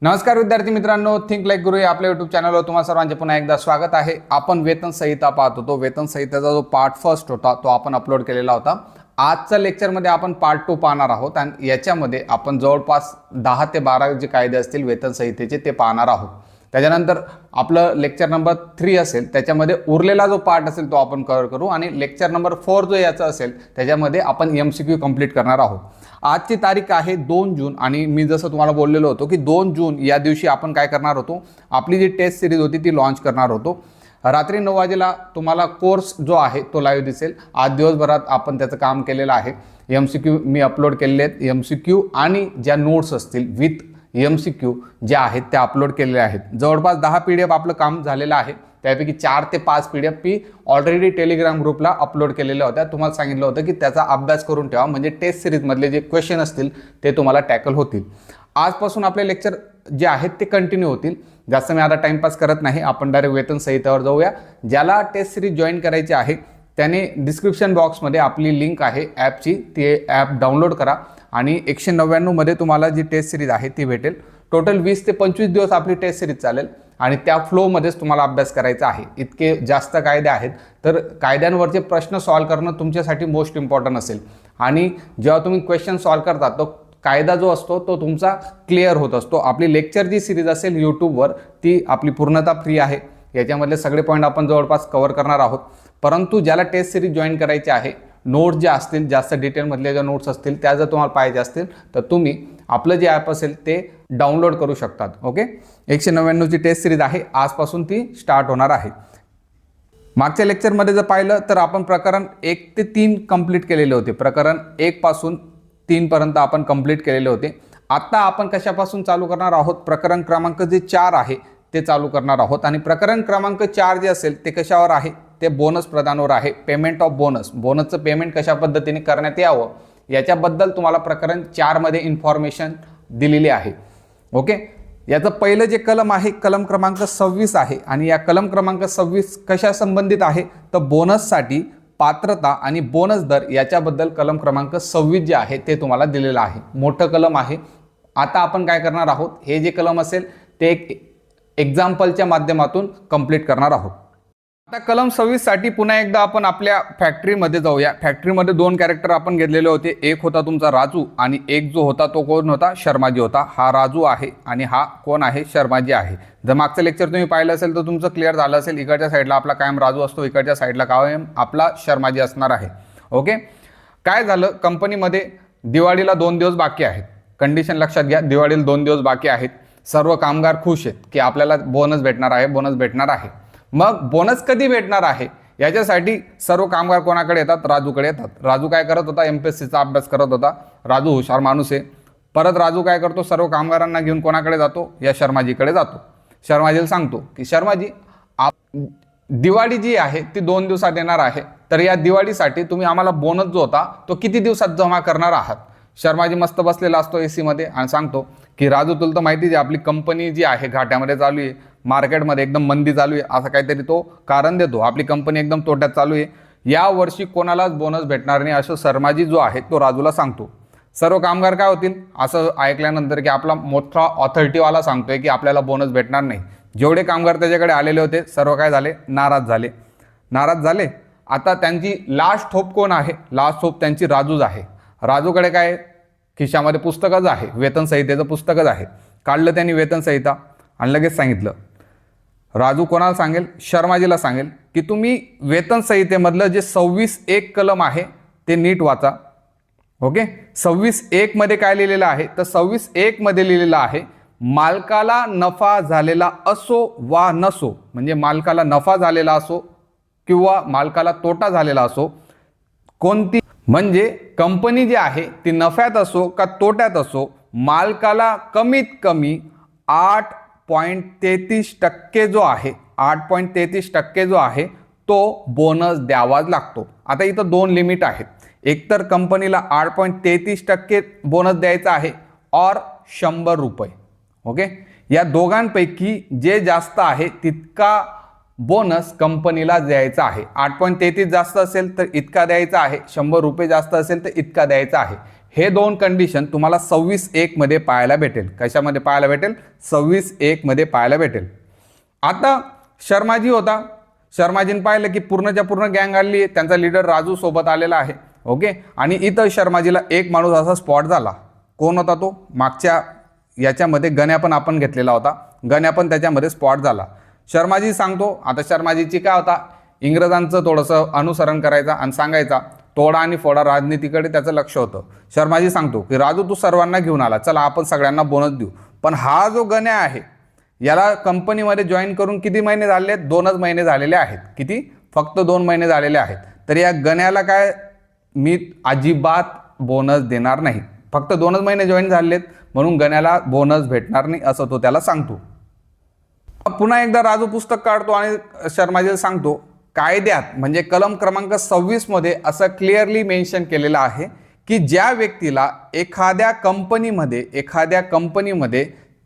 नमस्कार विद्यार्थी मित्रांनो, थिंक लाईक गुरु या आपल्या यूट्यूब चॅनलवर तुम्हा सर्वांचे पुन्हा एकदा स्वागत आहे। आपण वेतन संहिता पाहत होतो। वेतन संहितेचा जो पार्ट फर्स्ट होता तो आपण अपलोड केलेला होता। आजच्या लेक्चरमध्ये आपण पार्ट 2 पाहणार आहोत आणि याच्यामध्ये आपण जवळपास 10 ते 12 जे कायदे असतील वेतन संहितेचे ते पाहणार आहोत। त्याच्यानंतर आपलं लेक्चर नंबर 3 असेल, त्याच्यामध्ये उरलेला जो पार्ट असेल तो आपण कव्हर करू आणि लेक्चर नंबर 4 जो याचा असेल त्याच्यामध्ये आपण MCQ कंप्लीट करणार आहोत। आजची तारीख आहे 2 जून आणि मी जसं तुम्हाला बोललेलो होतो की 2 जून या दिवशी आपण काय करणार होतो, आपली जी टेस्ट सिरीज होती ती लॉन्च करणार होतो। रात्री 9 वाजेला तुम्हाला कोर्स जो आहे तो लाईव्ह दिसेल। आज दिवसभरात आपण त्याचं काम केलेलं आहे। MCQ मी अपलोड केलेले आहेत। MCQ आणि ज्या नोट्स असतील विथ MCQ ज्या आहेत त्या अपलोड केलेल्या आहेत। जवळपास 10 PDF आपलं काम झालेलं आहे। त्यापैकी 4 ते 5 PDF मी ऑलरेडी टेलिग्राम ग्रुपला अपलोड केलेल्या होत्या। तुम्हाला सांगितलं होतं की त्याचा अभ्यास करून ठेवा, म्हणजे टेस्ट सिरीजमधले जे क्वेश्चन असतील ते तुम्हाला टॅकल होतील। आजपासून आपले लेक्चर जे आहेत ते कंटिन्यू होतील। जास्त मी आता टाइमपास करत नाही, आपण डायरेक्ट वेतन संहितेवर जाऊया। ज्याला टेस्ट सिरीज जॉईन करायची आहे त्याने डिस्क्रिप्शन बॉक्समध्ये आपली लिंक आहे ॲपची, ती ॲप डाउनलोड करा आणि 199 मध्ये तुम्हाला जी टेस्ट सिरीज आहे ती भेटेल। टोटल 20 ते 25 दिवस आपली टेस्ट सिरीज चालेल आणि त्या फ्लोमध्येच तुम्हाला अभ्यास करायचा आहे। इतके जास्त कायदे आहेत, तर कायद्यांवरचे प्रश्न सॉल्व करणं तुमच्यासाठी मोस्ट इम्पॉर्टंट असेल। आणि जेव्हा तुम्ही क्वेश्चन सॉल्व करता तो कायदा जो असतो तो तुमचा क्लिअर होत असतो। आपली लेक्चर जी सिरीज असेल यूट्यूबवर ती आपली पूर्णतः फ्री आहे। याच्यामधले सगळे पॉईंट आपण जवळपास कव्हर करणार आहोत। परंतु ज्याला टेस्ट सिरीज जॉईन करायची आहे, नोट्स ज्या असतील जास्त डिटेलमधल्या ज्या नोट्स असतील त्या जर तुम्हाला पाहिजे असतील तर तुम्ही आपलं जे ॲप असेल ते डाउनलोड करू शकतात। ओके, 199 ची टेस्ट सिरीज आहे, आजपासून ती स्टार्ट होणार आहे। मागच्या लेक्चरमध्ये जर पाहिलं तर आपण प्रकरण 1 ते 3 कंप्लीट केलेले होते। प्रकरण 1 पासून 3 पर्यंत आपण कंप्लीट केलेले होते। आता आपण कशापासून चालू करणार आहोत, प्रकरण क्रमांक जे 4 आहे ते चालू करणार आहोत। आणि प्रकरण क्रमांक 4 जे असेल ते कशावर आहे, ते बोनस प्रदानावर आहे। पेमेंट ऑफ बोनस, बोनसचं पेमेंट कशा पद्धतीने करण्यात यावं याच्याबद्दल तुम्हाला प्रकरण 4 मध्ये इन्फॉर्मेशन दिलेली आहे। ओके, याचं पहिलं जे कलम आहे कलम क्रमांक 26 आहे आणि या कलम क्रमांक 26 कशा संबंधित आहे तर बोनससाठी पात्रता आणि बोनस दर याच्याबद्दल कलम क्रमांक 26 जे आहे ते तुम्हाला दिलेलं आहे। मोठं कलम आहे। आता आपण काय करणार आहोत, हे जे कलम असेल ते एक एक्झाम्पलच्या माध्यमातून कंप्लीट करणार आहोत। आता कलम 26 साठी पुन्हा एकदा आपण आपल्या फॅक्टरीमध्ये जाऊया। फॅक्टरीमध्ये 2 कॅरेक्टर आपण घेतलेले होते। एक होता तुमचा राजू आणि एक जो होता तो कोण होता, शर्माजी होता। हा राजू आहे आणि हा कोण आहे, शर्माजी आहे। जर मागचं लेक्चर तुम्ही पाहिलं असेल तर तुमचं क्लिअर झालं असेल। इकडच्या साईडला आपला कायम राजू असतो, इकडच्या साईडला कायम आपला शर्माजी असणार आहे। ओके, काय झालं, कंपनीमध्ये दिवाळीला 2 दिवस बाकी आहेत। कंडिशन लक्षात घ्या, दिवाळीला 2 दिवस बाकी आहेत। सर्व कामगार खुश आहेत की आपल्याला बोनस भेटणार आहे, बोनस भेटणार आहे। मग बोनस कधी भेटणार आहे याच्यासाठी सर्व कामगार कोणाकडे येतात, राजूकडे येतात। राजू काय करत होता, MPSCचा अभ्यास करत होता। राजू हुशार माणूस आहे। परत राजू काय करतो, सर्व कामगारांना घेऊन कोणाकडे जातो, या शर्माजीकडे जातो। शर्माजीला सांगतो की शर्माजी, दिवाळी जी आहे ती 2 दिवसात येणार आहे, तर या दिवाळीसाठी तुम्ही आम्हाला बोनस जो होता तो किती दिवसात जमा करणार आहात। शर्माजी मस्त बसलेला असतो AC मध्ये आणि सांगतो की राजू, तुला तर माहितीच आहे आपली कंपनी जी आहे घाट्यामध्ये चालू आहे, मार्केटमध्ये एकदम मंदी चालू आहे, असं काहीतरी तो कारण देतो। आपली कंपनी एकदम तोट्यात चालू आहे, या वर्षी कोणालाच बोनस भेटणार नाही असं शर्माजी जो आहे तो राजूला सांगतो। सर्व कामगार काय होतील असं ऐकल्यानंतर की आपला मोठा ऑथॉरिटीवाला सांगतोय की आपल्याला बोनस भेटणार नाही। जेवढे कामगार त्याच्याकडे आलेले होते सर्व काय झाले, नाराज झाले। आता त्यांची लास्ट होप कोण आहे, लास्ट होप त्यांची राजूच आहे। राजूकडे काय, खिशामध्ये पुस्तकच आहे, वेतन संहितेचं पुस्तकच आहे। काढलं त्यांनी वेतन संहिता आणि लगेच सांगितलं, राजू कोणाला सांगेल, शर्माजीला सांगेल की तुम्ही वेतन संहितेमधलं जे 26(1) कलम आहे ते नीट वाचा। ओके, 26(1) मध्ये काय लिहिलेलं आहे तर 26(1) मध्ये लिहिलेलं आहे, मालकाला नफा झालेला असो वा नसो, म्हणजे मालकाला नफा झालेला असो किंवा मालकाला तोटा झालेला असो, कोणती म्हणजे कंपनी जी आहे ती नफ्यात असो का तोट्यात असो, मालकाला कमीत कमी 8.33% जो आहे, 8.33% जो आहे तो बोनस द्यावाच लागतो। आता इथं 2 लिमिट आहेत, एकतर कंपनीला 8.33% बोनस द्यायचा आहे और 100 रुपये। ओके, या दोघांपैकी जे जास्त आहे तितका बोनस कंपनीला द्यायचा आहे। 8.33 जास्त असेल तर इतका द्यायचा आहे, 100 रुपये जास्त असेल तर इतका द्यायचा आहे। हे दोन कंडिशन तुम्हाला 26(1) मध्ये पाहायला भेटेल. कशामध्ये पाहायला भेटेल? 26(1) मध्ये पाहायला भेटेल. आता शर्माजी होता, शर्माजीने पाहिलं की पूर्णच्या पूर्ण गँग आली, त्यांचा लीडर राजू सोबत आलेला आहे. ओके, आणि इथं शर्माजीला एक माणूस असा स्पॉट झाला. कोण होता तो? मागच्या याच्यामध्ये गण्या पण आपण घेतलेला होता, गण्या पण त्याच्यामध्ये स्पॉट झाला. शर्माजी सांगतो, आता शर्माजीची काय होता, इंग्रजांचं थोडंसं अनुसरण करायचं आणि सांगायचा, तोडा आणि फोडा राजनीतीकडे त्याचं लक्ष होतं. शर्माजी सांगतो की राजू तू सर्वांना घेऊन आला, चला आपण सगळ्यांना बोनस देऊ. पण हा जो गण्या आहे याला कंपनीमध्ये जॉईन करून किती महिने झाले? 2च महिने झालेले आहेत. किती? फक्त 2 महिने झालेले आहेत. तर या गण्याला काय, मी अजिबात बोनस देणार नाही. फक्त 2च महिने जॉईन झालेत म्हणून गण्याला बोनस भेटणार नाही असं तो त्याला सांगतो. पुन्हा एकदा राजू पुस्तक काढतो आणि शर्माजीला सांगतो, कायद्यात म्हणजे कलम क्रमांक 26 मध्ये असं क्लिअरली मेन्शन केलेलं आहे की ज्या व्यक्तीला एखाद्या कंपनीमध्ये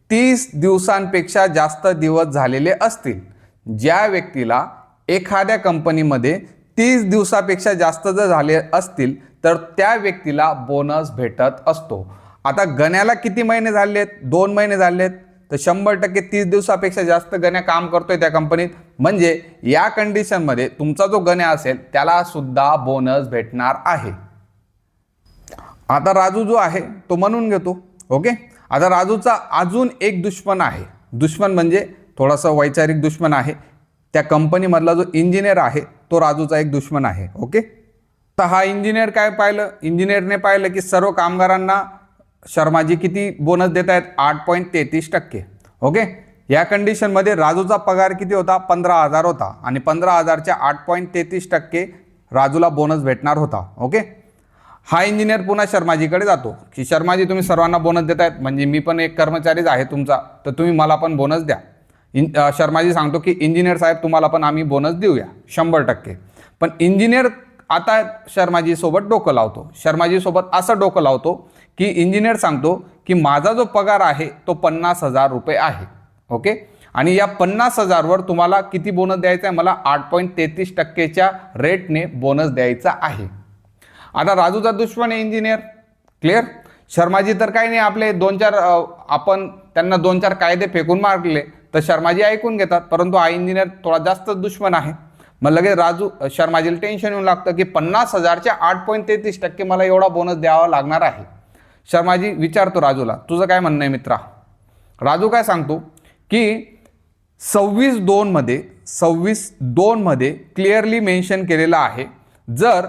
30 दिवसांपेक्षा जास्त दिवस झालेले असतील, ज्या व्यक्तीला एखाद्या कंपनीमध्ये 30 दिवसापेक्षा जास्त जर झाले असतील तर त्या व्यक्तीला बोनस भेटत असतो. आता गण्याला किती महिने झालेत? 2 महिने झालेत. तर 100% 30 दिवसापेक्षा जास्त गण्या काम करतोय त्या कंपनीत, म्हणजे या कंडिशनमध्ये तुमचा जो गण्या असेल त्याला सुद्धा बोनस भेटणार आहे. आता राजू जो आहे तो म्हणून घेतो. ओके, आता राजूचा अजून एक दुश्मन आहे. दुश्मन म्हणजे थोडासा वैचारिक दुश्मन आहे. त्या कंपनीमधला जो इंजिनियर आहे तो राजूचा एक दुश्मन आहे. ओके, तर हा इंजिनियर काय पाहिलं? इंजिनियरने पाहिलं की सर्व कामगारांना शर्माजी किती बोनस देत आहेत? 8.33%. ओके, या कंडिशनमध्ये राजूचा पगार किती होता? 15,000 होता आणि 15,000च्या 8.33% राजूला बोनस भेटणार होता. ओके, हा इंजिनियर पुन्हा शर्माजीकडे जातो की शर्माजी तुम्ही सर्वांना बोनस देत आहेत, म्हणजे मी पण एक कर्मचारीच आहे तुमचा, तर तुम्ही मला पण बोनस द्या. शर्माजी सांगतो की इंजिनियर साहेब तुम्हाला पण आम्ही बोनस देऊया 100%. पण इंजिनियर आता शर्माजी सोबत डोकं लावतो. शर्माजी सोबत असं डोकं लावतो की इंजिनियर सांगतो की माझा जो पगार आहे तो 50,000 रुपये आहे. ओके, आणि या 50,000वर तुम्हाला किती बोनस द्यायचा आहे? मला 8.33%च्या रेटने बोनस द्यायचा आहे. आता राजूचा दुश्मन आहे इंजिनियर. क्लिअर? शर्माजी तर काही नाही, आपले 2-4 आपण त्यांना 2-4 कायदे फेकून मारले तर शर्माजी ऐकून घेतात, परंतु हा इंजिनियर थोडा जास्त दुश्मन आहे. मग लगेच शर्माजीला टेन्शन येऊन लागतं की 50,000च्या 8.33% मला एवढा बोनस द्यावा लागणार आहे. शर्माजी विचारतो राजूला, तुझं काय म्हणणं आहे मित्रा? राजू काय सांगतो की 26(2) मध्ये क्लिअरली मेन्शन केलेलं आहे, जर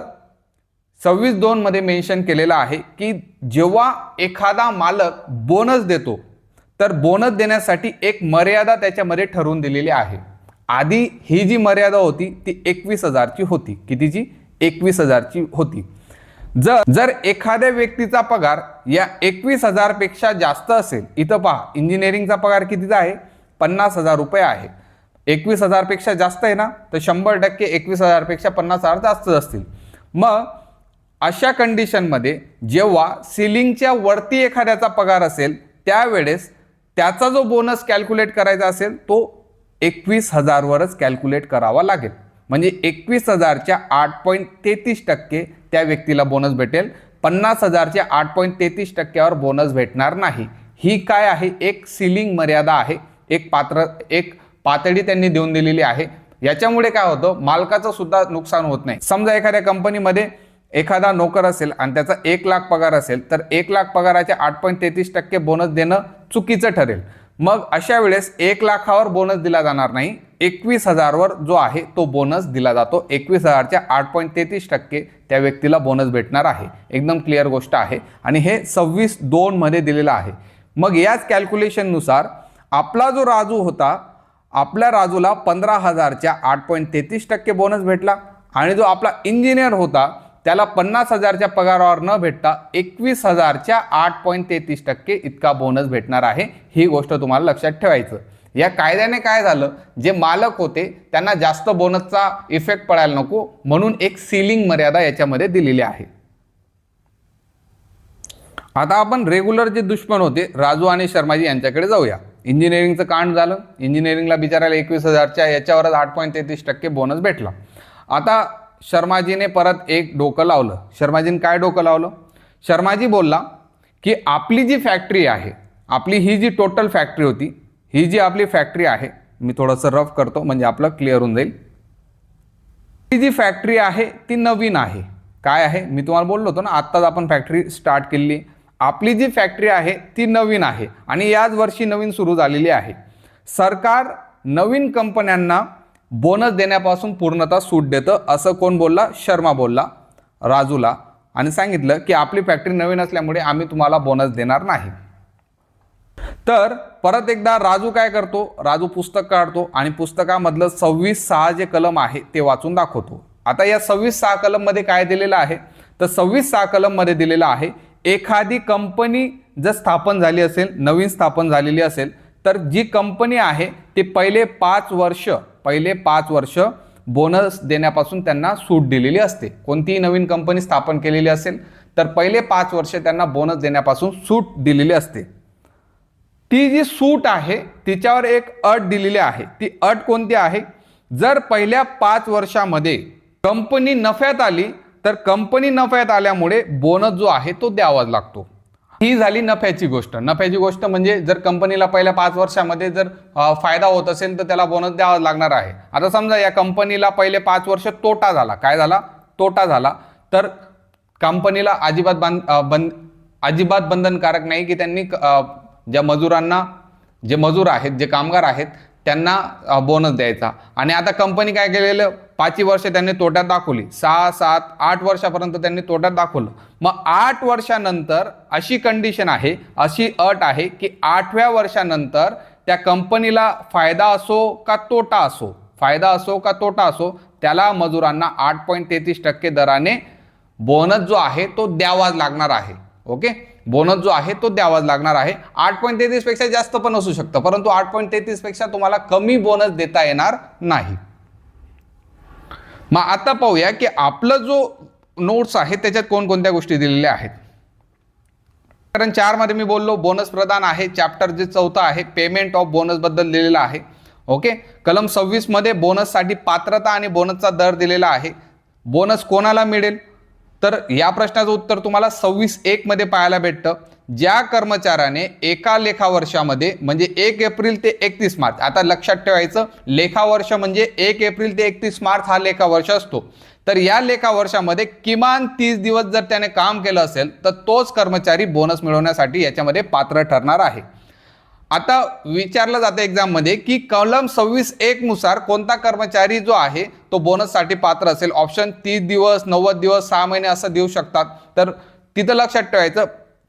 26(2) मध्ये मेन्शन केलेलं आहे की जेव्हा एखादा मालक बोनस देतो तर बोनस देण्यासाठी एक मर्यादा त्याच्यामध्ये ठरवून दिलेली आहे. आधी ही जी मर्यादा होती ती 21,000ची होती. कितीची? 21,000ची होती. जर एखाद्या व्यक्तीचा पगार या 21,000 पेक्षा जास्त असेल, इथं पहा इंजिनिअरिंगचा पगार कितीचा आहे? 50,000 रुपये आहे. 21,000 पेक्षा जास्त आहे ना, तर 100% 21,000 पेक्षा 50,000 जास्त असतील. मग अशा कंडिशनमध्ये जेव्हा सिलिंगच्या वरती एखाद्याचा पगार असेल त्यावेळेस त्याचा जो बोनस कॅल्क्युलेट करायचा असेल तो 21,000वरच कॅल्क्युलेट करावा लागेल. म्हणजे 21,000च्या 8.33% त्या व्यक्तीला बोनस भेटेल. 50,000च्या 8.33%वर बोनस भेटणार नाही. ही काय आहे? एक सिलिंग मर्यादा आहे, एक पातळी त्यांनी देऊन दिलेली आहे. याच्यामुळे काय होतं, मालकाचं सुद्धा नुकसान होत नाही. समजा एखाद्या कंपनीमध्ये एखादा नोकर असेल आणि त्याचा 1,00,000 पगार असेल तर 1,00,000 पगाराच्या 8.33% बोनस देणं चुकीचं ठरेल. मग अशा वेळेस 1,00,000वर बोनस दिला जाणार नाही, 21,000वर जो आहे तो बोनस दिला जातो. 21,000च्या 8.33% त्या व्यक्तीला बोनस भेटणार आहे. एकदम क्लिअर गोष्ट आहे आणि हे 26(2) मध्ये दिलेलं आहे. मग याच कॅल्क्युलेशननुसार आपला जो राजू होता, आपल्या राजूला 15,000च्या 8.33% बोनस भेटला आणि जो आपला इंजिनियर होता त्याला 50,000च्या पगारावर न भेटता 21,000च्या 8.33% इतका बोनस भेटणार आहे. ही गोष्ट तुम्हाला लक्षात ठेवायचं. या कायद्याने काय झालं, जे मालक होते त्यांना जास्त बोनसचा इफेक्ट पडायला नको म्हणून एक सीलिंग मर्यादा याच्यामध्ये दिलेली आहे. आता आपण रेग्युलर जे दुश्मन होते राजू आणि शर्माजी यांच्याकडे जाऊया. इंजिनिअरिंगचं कांड झालं, इंजिनिअरिंगला बिचारायला 21,000च्या याच्यावरच 8.33% बोनस भेटला. आता शर्माजीने परत एक डोकं लावलं. शर्माजीने काय डोकं लावलं? शर्माजी बोलला की आपली जी फॅक्टरी आहे, आपली ही जी टोटल फॅक्टरी होती, ही जी आपली फॅक्टरी आहे, मी थोडंसं रफ करतो म्हणजे आपलं क्लिअर होऊन जाईल. ही जी फॅक्टरी आहे ती नवीन आहे. काय आहे, मी तुम्हाला बोललो होतो ना, आत्ताच आपण फॅक्टरी स्टार्ट केली. आपली जी फॅक्टरी आहे ती नवीन आहे आणि याच वर्षी नवीन सुरू झालेली आहे. सरकार नवीन कंपन्यांना बोनस देण्यापासून पूर्णतः सूट देतं, असं कोण बोलला? शर्मा बोलला राजूला आणि सांगितलं की आपली फॅक्टरी नवीन असल्यामुळे आम्ही तुम्हाला बोनस देणार नाही. तर परत एकदा राजू काय करतो, राजू पुस्तक काढतो आणि पुस्तकामधलं 26(6) जे कलम आहे ते वाचून दाखवतो. आता या 26(6) कलम मध्ये काय दिलेलं आहे, तर 26(6) कलम मध्ये दिलेलं आहे, एखादी कंपनी जर स्थापन झाली असेल, नवीन स्थापन झालेली असेल, तर जी कंपनी आहे ते पहिले 5 वर्ष बोनस देण्यापासून त्यांना सूट दिलेली असते. कोणतीही नवीन कंपनी स्थापन केलेली असेल तर पहिले 5 वर्ष त्यांना बोनस देण्यापासून सूट दिलेली असते. ती जी सूट आहे तिच्यावर एक अट दिलेली आहे. ती अट कोणती आहे? जर पहिल्या 5 वर्षामध्ये कंपनी नफ्यात आली तर कंपनी नफ्यात आल्यामुळे बोनस जो आहे तो द्यावाच लागतो. ही झाली नफ्याची गोष्ट. नफ्याची गोष्ट म्हणजे जर कंपनीला पहिल्या 5 वर्षामध्ये जर फायदा होत असेल तर त्याला बोनस द्यावा लागणार आहे. आता समजा या कंपनीला पहिले 5 वर्ष तोटा झाला. काय झाला? तोटा झाला. तर कंपनीला अजिबात बंधनकारक नाही की त्यांनी ज्या मजुरांना, जे मजूर आहेत, जे कामगार आहेत त्यांना बोनस द्यायचा. आणि आता कंपनी काय केलेलं, 5 वर्ष त्यांनी तोट्यात दाखवली, 6, 7, 8 वर्षापर्यंत त्यांनी तोट्यात दाखवलं. मग 8 वर्षानंतर अशी कंडिशन आहे, अशी अट आहे की 8व्या वर्षानंतर त्या कंपनीला फायदा असो का तोटा असो, त्याला मजुरांना 8.33% दराने बोनस जो आहे तो द्यावाच लागणार आहे. ओके, बोनस जो आहे तो द्यावाच लागणार आहे. 8.33 पेक्षा जास्त पण असू शकतं, परंतु 8.33 पेक्षा तुम्हाला कमी बोनस देता येणार नाही. मग आता पाहूया की आपलं जो नोट्स आहे त्याच्यात कोणकोणत्या गोष्टी दिलेल्या आहेत. कारण 4 मध्ये मी बोललो बोनस प्रदान आहे. चॅप्टर जे 4 आहे पेमेंट ऑफ बोनस बद्दल दिलेलं आहे. ओके, कलम 26 मध्ये बोनससाठी पात्रता आणि बोनसचा दर दिलेला आहे. बोनस कोणाला मिळेल, तर या प्रश्नाचं उत्तर तुम्हाला 26(1) मध्ये पाहायला भेटतं. ज्या कर्मचाऱ्याने एका लेखावर्षामध्ये म्हणजे 1 एप्रिल ते 31 मार्च, आता लक्षात ठेवायचं लेखावर्ष म्हणजे 1 एप्रिल ते 31 मार्च हा लेखावर्ष असतो. तर या लेखावर्षामध्ये किमान 30 दिवस जर त्याने काम केलं असेल तर तोच कर्मचारी बोनस मिळवण्यासाठी याच्यामध्ये पात्र ठरणार आहे. आता विचारलं जातं एक्झाममध्ये की कलम 26(1) नुसार कोणता कर्मचारी जो आहे तो बोनससाठी पात्र असेल. ऑप्शन 30 दिवस, 90 दिवस, 6 महिने असं देऊ शकतात. तर तिथं लक्षात ठेवायचं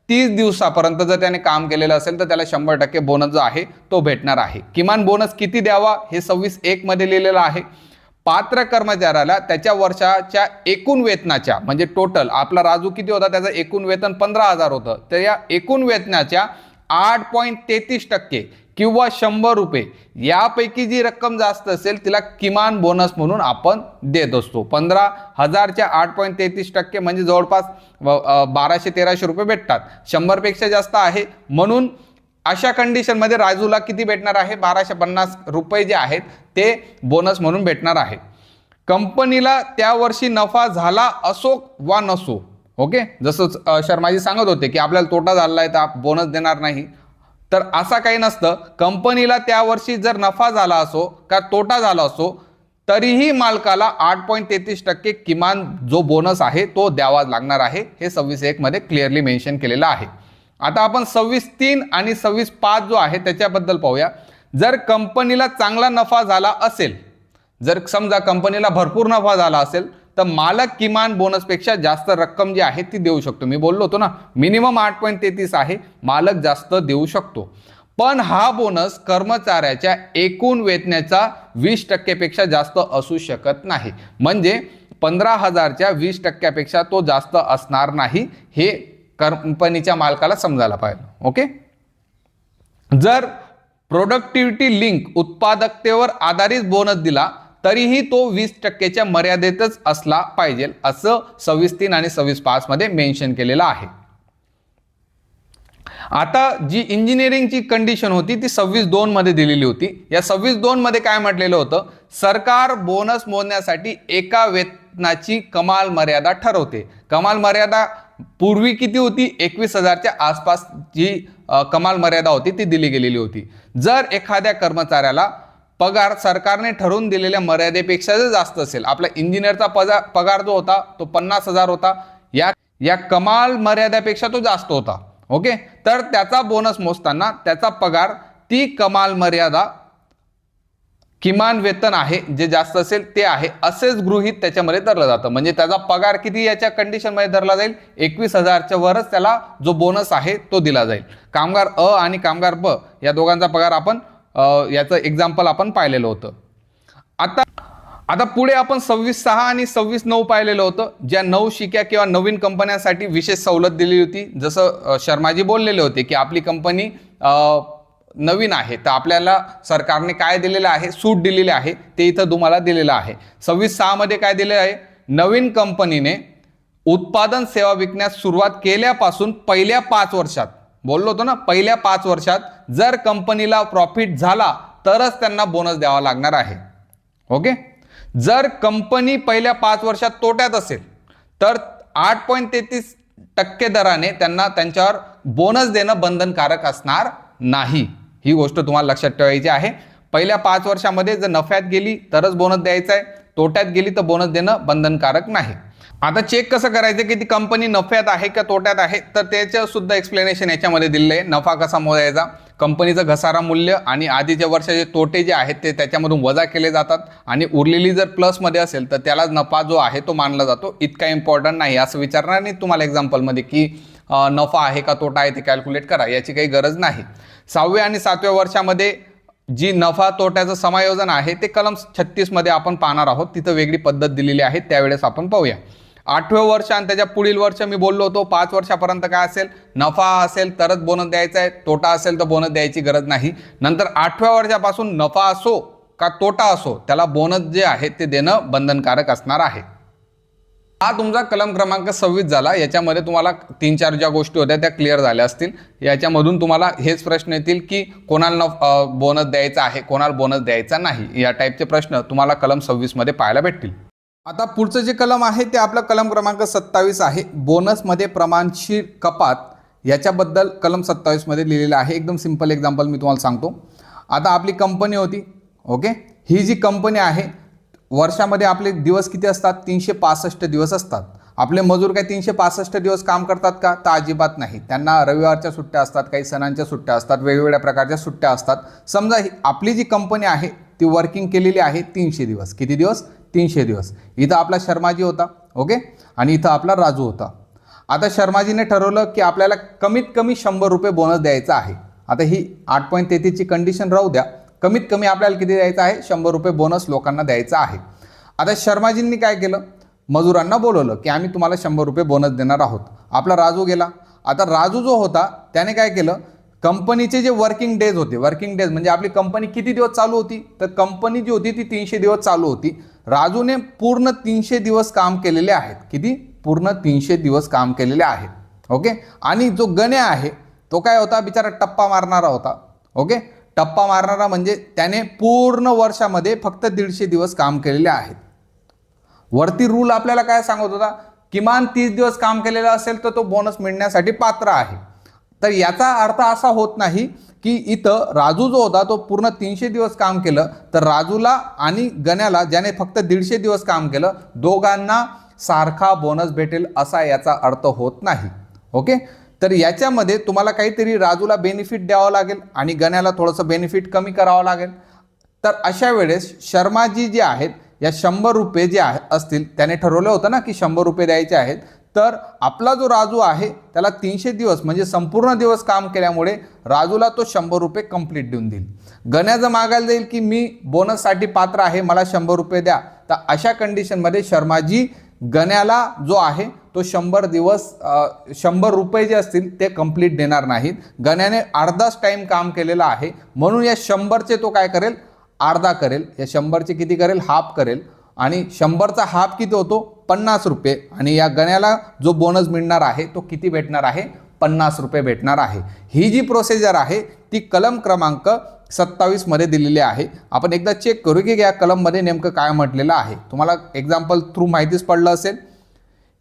30 दिवसापर्यंत जर त्याने काम केलेलं असेल तर त्याला 100% बोनस जो आहे तो भेटणार आहे. किमान बोनस किती द्यावा हे 26(1) मध्ये लिहिलेलं आहे. पात्र कर्मचाऱ्याला त्याच्या वर्षाच्या एकूण वेतनाच्या म्हणजे टोटल, आपला राजू किती होता, त्याचं एकूण वेतन 15,000 होतं, तर या एकूण वेतनाच्या 8.33% किंवा 100 रुपये यापैकी जी रक्कम जास्त असेल तिला किमान बोनस म्हणून आपण देत असतो. 15,000च्या 8.33% म्हणजे जवळपास 1200-1300 रुपये भेटतात. 100 पेक्षा जास्त आहे म्हणून अशा कंडिशन मध्ये राजूला किती भेटणार आहे, 1250 रुपये जे आहेत ते बोनस म्हणून भेटणार आहे. कंपनीला त्या वर्षी नफा झाला असो वा नसो. ओके, जसं शर्माजी सांगत होते की आपल्याला तोटा झाला आहे तर बोनस देणार नाही, तर असं काही नसतं. कंपनीला त्या वर्षी जर नफा झाला असो का तोटा झाला असो तरीही मालकाला 8.33% किमान जो बोनस आहे तो द्यावा लागणार आहे. हे 26(1) मध्ये क्लिअरली मेन्शन केलेलं आहे. आता आपण 26(3) आणि 26(5) जो आहे त्याच्याबद्दल पाहूया. जर कंपनीला चांगला नफा झाला असेल, जर समजा कंपनीला भरपूर नफा झाला असेल तर मालक किमान बोनसपेक्षा जास्त रक्कम जी आहे ती देऊ शकतो. मी बोललो होतो ना, मिनिमम 8.33 आहे, मालक जास्त देऊ शकतो. पण हा बोनस कर्मचाऱ्याच्या एकूण वेतनाचा 20% पेक्षा जास्त असू शकत नाही. म्हणजे 15,000च्या 20% पेक्षा तो जास्त असणार नाही. हे कंपनीच्या मालकाला समजायला पाहिजे. ओके, जर प्रोडक्टिव्हिटी लिंक उत्पादकतेवर आधारित बोनस दिला तरीही तो 20%च्या मर्यादेतच असला पाहिजे, असं 26(3) आणि 26(5) मध्ये मेन्शन केलेलं आहे. आता जी इंजिनिअरिंगची कंडिशन होती ती 26(2) मध्ये दिलेली होती. या 26(2) मध्ये काय म्हटलेलं होतं, सरकार बोनस मोजण्यासाठी एका वेतनाची कमाल मर्यादा ठरवते. कमाल मर्यादा पूर्वी किती होती? 21,000च्या आसपास जी कमाल मर्यादा होती ती दिली गेलेली होती. जर एखाद्या कर्मचाऱ्याला पगार सरकारने ठरवून दिलेल्या मर्यादेपेक्षा जर जास्त असेल, आपला इंजिनियरचा पगार जो होता तो 50,000 होता, या कमाल मर्यादेपेक्षा तो जास्त होता. ओके, तर त्याचा बोनस मोजताना त्याचा पगार ती कमाल मर्यादा किमान वेतन आहे जे जास्त असेल ते आहे असेच गृहीत त्याच्यामध्ये धरलं जातं. म्हणजे त्याचा पगार किती याच्या कंडिशनमध्ये धरला जाईल? 21,000च्या वरच त्याला जो बोनस आहे तो दिला जाईल. कामगार अ आणि कामगार ब या दोघांचा पगार आपण याचं एक्झाम्पल आपण पाहिलेलं होतं. आता पुढे आपण 26.6 आणि 26.9 पाहिलेलं होतं, ज्या नवशिक्या किंवा नवीन कंपन्यांसाठी विशेष सवलत दिली होती. जसं शर्माजी बोललेले होते की आपली कंपनी नवीन आहे तर आपल्याला सरकारने काय दिलेलं आहे? सूट दिलेली आहे, ते इथं तुम्हाला दिलेलं आहे. 26.6 मध्ये काय दिलेलं आहे? नवीन कंपनीने उत्पादन सेवा विकण्यास सुरुवात केल्यापासून पहिल्या 5 वर्षात, बोललो होतो ना, पहिल्या 5 वर्षात जर कंपनीला प्रॉफिट झाला तरच त्यांना बोनस द्यावा लागणार आहे. ओके, जर कंपनी पहिल्या 5 वर्षात तोट्यात असेल तर 8.33% दराने त्यांना त्यांच्यावर बोनस देणं बंधनकारक असणार नाही. ही गोष्ट तुम्हाला लक्षात ठेवायची आहे. पहिल्या 5 वर्षामध्ये जर नफ्यात गेली तरच बोनस द्यायचा आहे, तोट्यात गेली तर बोनस देणं बंधनकारक नाही. आता चेक कसं करायचं की ती कंपनी नफ्यात आहे का तोट्यात आहे, तर त्याचं सुद्धा एक्सप्लेनेशन याच्यामध्ये दिलेलं आहे. नफा कसा मोजायचा? कंपनीचं घसारा मूल्य आणि आधीच्या वर्षाचे तोटे जे आहेत ते त्याच्यामधून वजा केले जातात आणि उरलेली जर प्लसमध्ये असेल तर त्याला नफा जो आहे तो मानला जातो. इतका इम्पॉर्टंट नाही असं विचारणार नाही तुम्हाला एक्झाम्पलमध्ये की नफा आहे का तोटा आहे ते कॅल्क्युलेट करा, याची काही गरज नाही. 6व्या आणि 7व्या वर्षामध्ये जी नफा तोट्याचं समायोजन आहे ते कलम 36 मध्ये आपण पाहणार आहोत. तिथं वेगळी पद्धत दिलेली आहे, त्यावेळेस आपण पाहूया. 8वें वर्ष आणि त्याच्या पुढील वर्ष मी बोललो होतो 5 वर्षापर्यंत काय असेल? नफा असेल तरच बोनस द्यायचा आहे, तोटा असेल तर बोनस द्यायची गरज नाही. नंतर 8व्या वर्षापासून नफा असो का तोटा असो त्याला बोनस जे आहे ते देणं बंधनकारक असणार आहे. हा तुमचा कलम क्रमांक 26 झाला. याच्यामध्ये तुम्हाला 3-4 ज्या गोष्टी होत्या त्या क्लिअर झाल्या असतील. याच्यामधून तुम्हाला हेच प्रश्न येतील की कोणाला बोनस द्यायचा आहे, कोणाला बोनस द्यायचा नाही, या टाईपचे प्रश्न तुम्हाला कलम 26 मध्ये पाहायला भेटतील. आता पुढचं जे कलम आहे ते आपलं कलम क्रमांक 27 आहे. बोनसमध्ये प्रमाणशीर कपात याच्याबद्दल कलम 27 मध्ये लिहिलेलं आहे. एकदम सिंपल एक्झाम्पल मी तुम्हाला सांगतो. आता आपली कंपनी होती. ओके, ही जी कंपनी आहे वर्षामध्ये आपले दिवस किती असतात? 365 दिवस असतात. आपले मजूर काय 365 दिवस काम करतात का? तर अजिबात नाही. त्यांना रविवारच्या सुट्ट्या असतात, काही सणांच्या सुट्ट्या असतात, वेगवेगळ्या प्रकारच्या सुट्ट्या असतात. समजा आपली जी कंपनी आहे ती वर्किंग केलेली आहे 300 दिवस. किती दिवस? 300 दिवस. इथं आपला शर्माजी होता. ओके, आणि इथं आपला राजू होता. आता शर्माजीने ठरवलं की आपल्याला कमीत कमी 100 रुपये बोनस द्यायचा आहे. आता ही 8.33 ची कंडिशन राहू द्या, कमीत कमी आपल्याला किती द्यायचं आहे? 100 रुपये बोनस लोकांना द्यायचा आहे. आता शर्माजींनी काय केलं? मजुरांना बोलवलं की आम्ही तुम्हाला 100 रुपये बोनस देणार आहोत. आपला राजू गेला. आता राजू जो होता त्याने काय केलं? कंपनीचे जे वर्किंग डेज होते, वर्किंग डेज म्हणजे आपली कंपनी किती दिवस चालू होती? तर कंपनी जी होती ती 300 दिवस चालू होती. राजूने पूर्ण 300 दिवस काम केलेले आहेत. किती? पूर्ण 300 दिवस काम केलेले आहेत. ओके, आणि जो गण्या आहे तो काय होता? बिचारा टप्पा मारणारा होता. ओके, टप्पा मारणारा म्हणजे त्याने पूर्ण वर्षामध्ये फक्त 150 दिवस काम केलेले आहेत. वरती रूल आपल्याला काय सांगत होता? किमान 30 दिवस काम केलेलं असेल तर तो बोनस मिळण्यासाठी पात्र आहे. तर याचा अर्थ असा होत नाही की इथं राजू जो होता तो पूर्ण 300 दिवस काम केलं तर राजूला आणि गण्याला ज्याने फक्त 150 दिवस काम केलं दोघांना सारखा बोनस भेटेल असा याचा अर्थ होत नाही. ओके, तर याच्यामध्ये तुम्हाला काहीतरी राजूला बेनिफिट द्यावं लागेल आणि गण्याला थोडंसं बेनिफिट कमी करावं लागेल. तर अशा वेळेस शर्माजी जे आहेत या 100 रुपये जे असतील त्याने ठरवलं होतं ना की 100 रुपये द्यायचे आहेत. तर आपला जो राजू आहे त्याला 300 दिवस म्हणजे संपूर्ण दिवस काम केल्यामुळे राजूला तो 100 रुपये कंप्लीट देऊन देईल. गण्याचं मागायला जाईल की मी बोनससाठी पात्र आहे, मला 100 रुपये द्या. तर अशा कंडिशनमध्ये शर्माजी गण्याला जो आहे तो 100 दिवस 100 रुपये जे असतील ते कंप्लीट देणार नाहीत. गण्याने अर्धाच टाईम काम केलेला आहे म्हणून या 100चे तो काय करेल? अर्धा करेल. या 100चे किती करेल? हाफ करेल. आणि 100चा हाफ किती होतो? 50 रुपये. आणि या गण्याला जो बोनस मिळणार आहे तो किती भेटणार आहे? 50 रुपये भेटणार आहे. ही जी प्रोसिजर आहे ती कलम क्रमांक 27 मध्ये दिलेली आहे. आपण एकदा चेक करू की या कलममध्ये नेमकं काय म्हटलेलं आहे. तुम्हाला एक्झाम्पल थ्रू माहितीच पडलं असेल.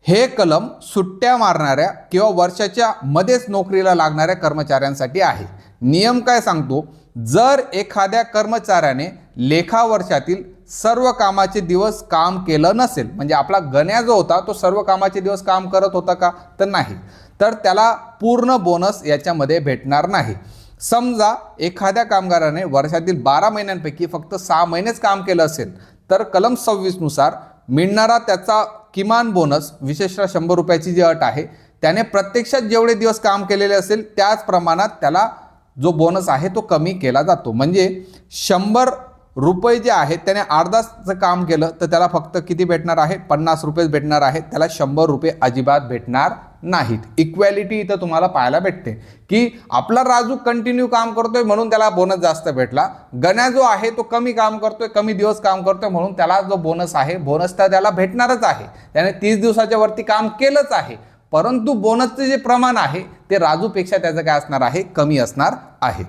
हे कलम सुट्ट्या मारणाऱ्या किंवा वर्षाच्या मध्येच नोकरीला लागणाऱ्या कर्मचाऱ्यांसाठी आहे. नियम काय सांगतो, जर एखाद्या कर्मचाऱ्याने लेखा वर्षातील सर्व कामाचे दिवस काम केलं नसेल, म्हणजे आपला गण्या जो होता तो सर्व कामाचे दिवस काम करत होता का, तर नाही, तर त्याला पूर्ण बोनस याच्यामध्ये भेटणार नाही. समजा एखाद्या कामगाराने वर्षातील 12 महिन्यांपैकी फक्त 6 महिनेच काम केलं असेल, तर कलम 26 नुसार मिळणारा त्याचा किमान बोनस विशेषतः 100 रुपयाची जी अट आहे, त्याने प्रत्यक्षात जेवढे दिवस काम केलेले असेल त्याच प्रमाणात त्याला जो बोनस आहे तो कमी केला जातो. म्हणजे 100 रुपये जे आहेत त्याने अर्धाचं काम केलं तर त्याला फक्त किती भेटणार आहे, 50 रुपयेच भेटणार आहेत, त्याला 100 रुपये अजिबात भेटणार नाहीत. इक्वॅलिटी इथं तुम्हाला पाहायला भेटते की आपला राजू कंटिन्यू काम करतोय म्हणून त्याला बोनस जास्त भेटला, गण्या जो आहे तो कमी काम करतोय, कमी दिवस काम करतोय म्हणून त्याला जो बोनस आहे, बोनस तर त्याला भेटणारच आहे, त्याने 30 दिवसाच्या वरती काम केलंच आहे, परंतु बोनसचे जे प्रमाण आहे ते राजूपेक्षा त्याचं काय असणार आहे, कमी असणार आहे.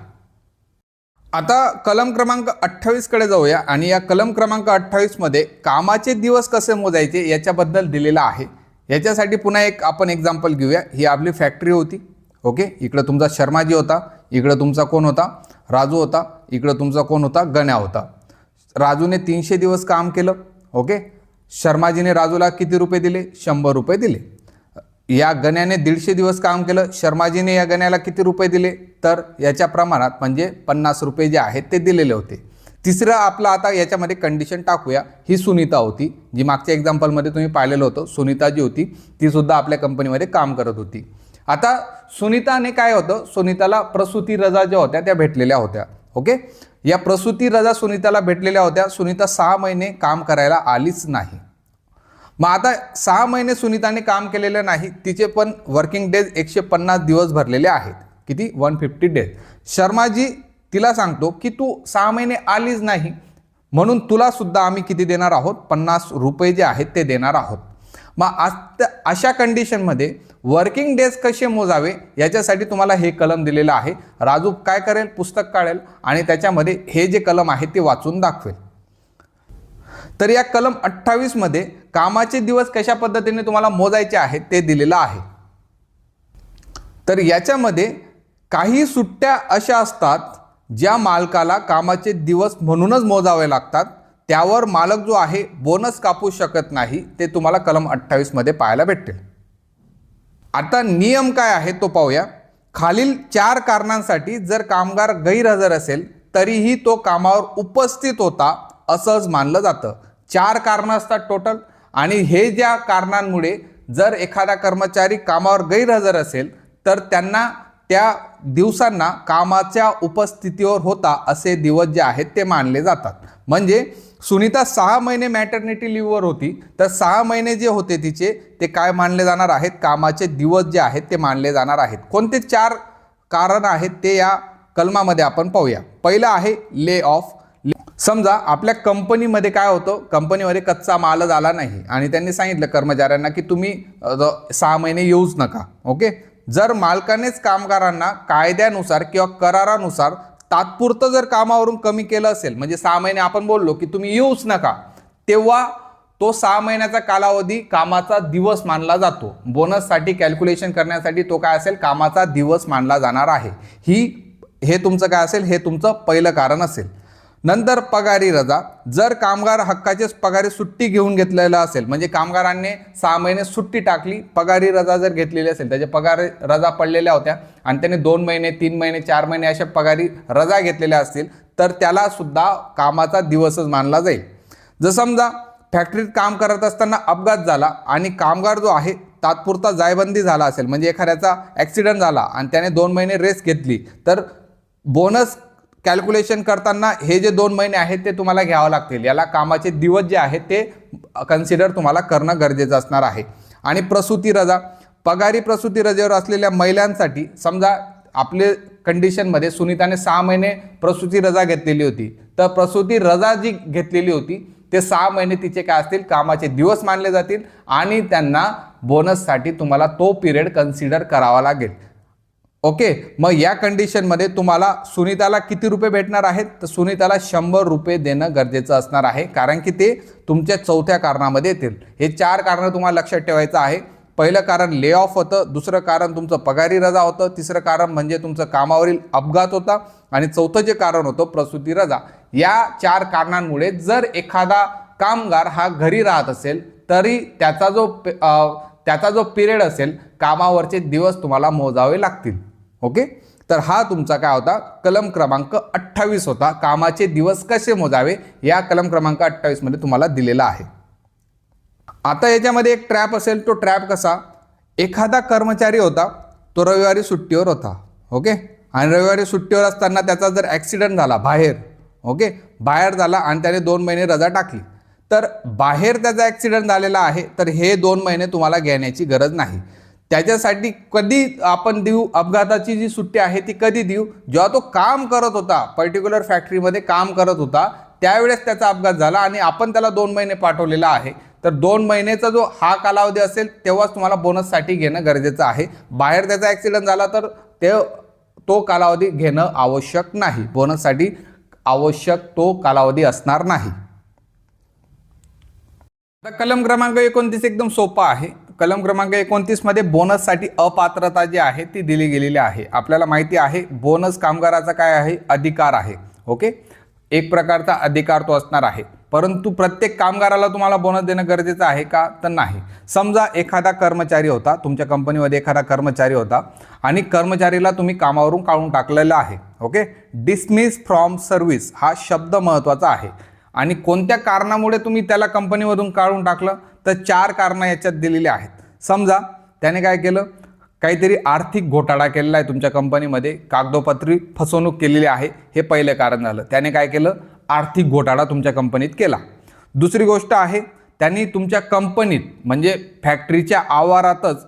आता कलम क्रमांक 28 कडे जाऊया आणि या कलम क्रमांक 28 मध्ये कामाचे दिवस कसे मोजायचे याच्याबद्दल दिलेलं आहे. याच्यासाठी पुन्हा एक आपण एक्झाम्पल घेऊया. ही आपली फॅक्टरी होती. ओके, इकडं तुमचा शर्माजी होता, इकडं तुमचा कोण होता, राजू होता, इकडं तुमचा कोण होता, गण्या होता. राजूने 300 दिवस काम केलं. ओके, शर्माजीने राजूला किती रुपये दिले, 100 रुपये दिले. या गण्याने 150 दिवस काम केलं, शर्माजीने या गण्याला किती रुपये दिले, तर याच्या प्रमाणात म्हणजे 50 रुपये जे आहेत ते दिलेले होते. तिसरं आपलं आता याच्यामध्ये कंडिशन टाकूया. ही सुनीता होती, जी मागच्या एक्झाम्पलमध्ये तुम्ही पाहिलेलं होतं. सुनीता जी होती ती सुद्धा आपल्या कंपनीमध्ये काम करत होती. आता सुनीताने काय होतं, सुनीताला प्रसूती रजा ज्या होत्या त्या भेटलेल्या होत्या. ओके, या प्रसूती रजा सुनीताला भेटलेल्या होत्या. सुनीता 6 महिने काम करायला आलीच नाही. मग आता 6 महिने सुनीताने काम केलेलं नाही, तिचे पण वर्किंग डेज 150 दिवस भरलेले आहेत. किती, 150 डेज. शर्माजी तिला सांगतो की तू 6 महिने आलीच नाही म्हणून तुला सुद्धा आम्ही किती देणार आहोत, 50 रुपये जे आहेत ते देणार आहोत. मग अशा कंडिशनमध्ये वर्किंग डेज कसे मोजावे याच्यासाठी तुम्हाला हे कलम दिलेलं आहे. राजू काय करेल, पुस्तक काढेल आणि त्याच्यामध्ये हे जे कलम आहे ते वाचून दाखवेल. तर या कलम 28 मध्ये कामाचे दिवस कशा पद्धतीने तुम्हाला मोजायचे आहेत ते दिलेलं आहे. तर याच्यामध्ये काही सुट्ट्या अशा असतात ज्या मालकाला कामाचे दिवस म्हणूनच मोजावे लागतात, त्यावर मालक जो आहे बोनस कापू शकत नाही. ते तुम्हाला कलम 28 मध्ये पाहायला भेटेल. आता नियम काय आहे तो पाहूया. खालील 4 कारणांसाठी जर कामगार गैरहजर असेल तरीही तो कामावर उपस्थित होता असंच मानलं जातं. 4 कारणं असतात टोटल, आणि हे ज्या कारणांमुळे जर एखादा कर्मचारी कामावर गैरहजर असेल तर त्यांना त्या दिवसांना कामाच्या उपस्थितीवर होता असे दिवस जे आहेत ते मानले जातात. म्हणजे सुनीता 6 महिने मॅटर्निटी लिव्हवर होती, तर 6 महिने जे होते तिचे ते काय मानले जाणार आहेत, कामाचे दिवस जे आहेत ते मानले जाणार आहेत. कोणते 4 कारण आहेत ते या कलमामध्ये आपण पाहूया. पहिलं आहे ले ऑफ. समजा आपल्या कंपनीमध्ये काय होतं, कंपनीमध्ये कच्चा मालच आला नाही आणि त्यांनी सांगितलं कर्मचाऱ्यांना की तुम्ही 6 महिने येऊच नका. ओके, जर मालकानेच कामगारांना कायद्यानुसार किंवा करारानुसार तात्पुरतं जर कामावरून कमी केलं असेल, म्हणजे 6 महिने आपण बोललो की तुम्ही येऊच नका, तेव्हा तो 6 महिन्याचा कालावधी कामाचा दिवस मानला जातो. बोनससाठी कॅल्क्युलेशन करण्यासाठी तो काय असेल, कामाचा दिवस मानला जाणार आहे. हे तुमचं काय असेल, हे तुमचं पहिलं कारण असेल. नंतर पगारी रजा. जर कामगार हक्काचेच पगारी सुट्टी घेऊन घेतलेला असेल, म्हणजे कामगारांनी 6 महिने सुट्टी टाकली, पगारी रजा जर घेतलेली असेल, त्याच्या पगारी रजा पडलेल्या होत्या आणि त्याने 2 महिने 3 महिने 4 महिने अशा पगारी रजा घेतलेल्या असतील तर त्याला सुद्धा कामाचा दिवसच मानला जाईल. जर समजा फॅक्टरीत काम करत असताना अपघात झाला आणि कामगार जो आहे तात्पुरता जायबंदी झाला असेल, म्हणजे एखाद्याचा ॲक्सिडेंट झाला आणि त्याने 2 महिने रेस्ट घेतली, तर बोनस कॅल्क्युलेशन करताना हे जे 2 महिने आहेत ते तुम्हाला घ्यावं लागतील. याला कामाचे दिवस जे आहेत ते कन्सिडर तुम्हाला करणं गरजेचं असणार आहे. आणि प्रसूती रजा. पगारी प्रसूती रजेवर असलेल्या महिलांसाठी, समजा आपले कंडिशनमध्ये सुनीताने 6 महिने प्रसूती रजा घेतलेली होती, तर प्रसूती रजा जी घेतलेली होती ते 6 महिने तिचे काय असतील, कामाचे दिवस मानले जातील आणि त्यांना बोनससाठी तुम्हाला तो पिरियड कन्सिडर करावा लागेल. ओके, मग या कंडिशनमध्ये तुम्हाला सुनीताला किती रुपये भेटणार आहेत, तर सुनीताला 100 रुपये देणं गरजेचं असणार आहे, कारण की ते तुमच्या चौथ्या कारणामध्ये येतील. हे 4 कारणं तुम्हाला लक्षात ठेवायचं आहे. पहिलं कारण ले ऑफ होतं, दुसरं कारण तुमचं पगारी रजा होतं, तिसरं कारण म्हणजे तुमचं कामावरील अपघात होता आणि चौथं जे कारण होतं प्रसूती रजा. या 4 कारणांमुळे जर एखादा कामगार हा घरी राहत असेल तरी त्याचा जो पिरियड असेल, कामावरचे दिवस तुम्हाला मोजावे लागतील. ओके, तर हा तुमचा काय होता, कलम क्रमांक 28 होता. कामाचे दिवस कसे मोजावे या कलम क्रमांक 28 मध्ये तुम्हाला दिलेला आहे. आता याच्यामध्ये एक ट्रॅप असेल. तो ट्रॅप कसा, एखादा कर्मचारी होता, तो रविवारी सुट्टीवर होता. ओके, आणि रविवारी सुट्टीवर असताना त्याचा जर ॲक्सिडेंट झाला बाहेर झाला आणि त्याने 2 महिने रजा टाकली, तर बाहेर त्याचा ॲक्सिडेंट झालेला आहे, तर हे 2 महिने तुम्हाला घेण्याची गरज नाही. त्याच्यासाठी कधी आपण देऊ, अपघाताची जी सुट्टी आहे ती कधी देऊ, जेव्हा तो काम करत होता, पर्टिक्युलर फॅक्टरीमध्ये काम करत होता, त्यावेळेस त्याचा अपघात झाला आणि आपण त्याला 2 महिने पाठवलेला आहे. तर 2 महिन्याचा जो हा कालावधी असेल तेव्हाच तुम्हाला बोनससाठी घेणं गरजेचं आहे. बाहेर त्याचा ॲक्सिडेंट झाला तर तो कालावधी घेणं आवश्यक नाही. बोनससाठी आवश्यक तो कालावधी असणार नाही. आता कलम क्रमांक 29 एकदम सोपा आहे. कलम क्रमांक 29 मध्ये बोनससाठी अपात्रता जी आहे ती दिली गेलेली आहे. आपल्याला माहिती आहे बोनस कामगाराचा काय आहे, अधिकार आहे. ओके, एक प्रकारचा अधिकार तो असणार आहे, परंतु प्रत्येक कामगाराला तुम्हाला बोनस देणं गरजेचं आहे का, तर नाही. समजा एखादा कर्मचारी होता, तुमच्या कंपनीमध्ये एखादा कर्मचारी होता आणि कर्मचारीला तुम्ही कामावरून काढून टाकलेला आहे. ओके, डिसमिस फ्रॉम सर्व्हिस हा शब्द महत्त्वाचा आहे. आणि कोणत्या कारणामुळे तुम्ही त्याला कंपनीमधून काढून टाकलं, तर 4 कारणं याच्यात दिलेली आहेत. समजा त्याने काय केलं, काहीतरी आर्थिक घोटाळा केलेला आहे तुमच्या कंपनीमध्ये, कागदोपत्री फसवणूक केलेली आहे, हे पहिलं कारण झालं. त्याने काय केलं, आर्थिक घोटाळा तुमच्या कंपनीत केला. दुसरी गोष्ट आहे, त्यांनी तुमच्या कंपनीत म्हणजे फॅक्टरीच्या आवारातच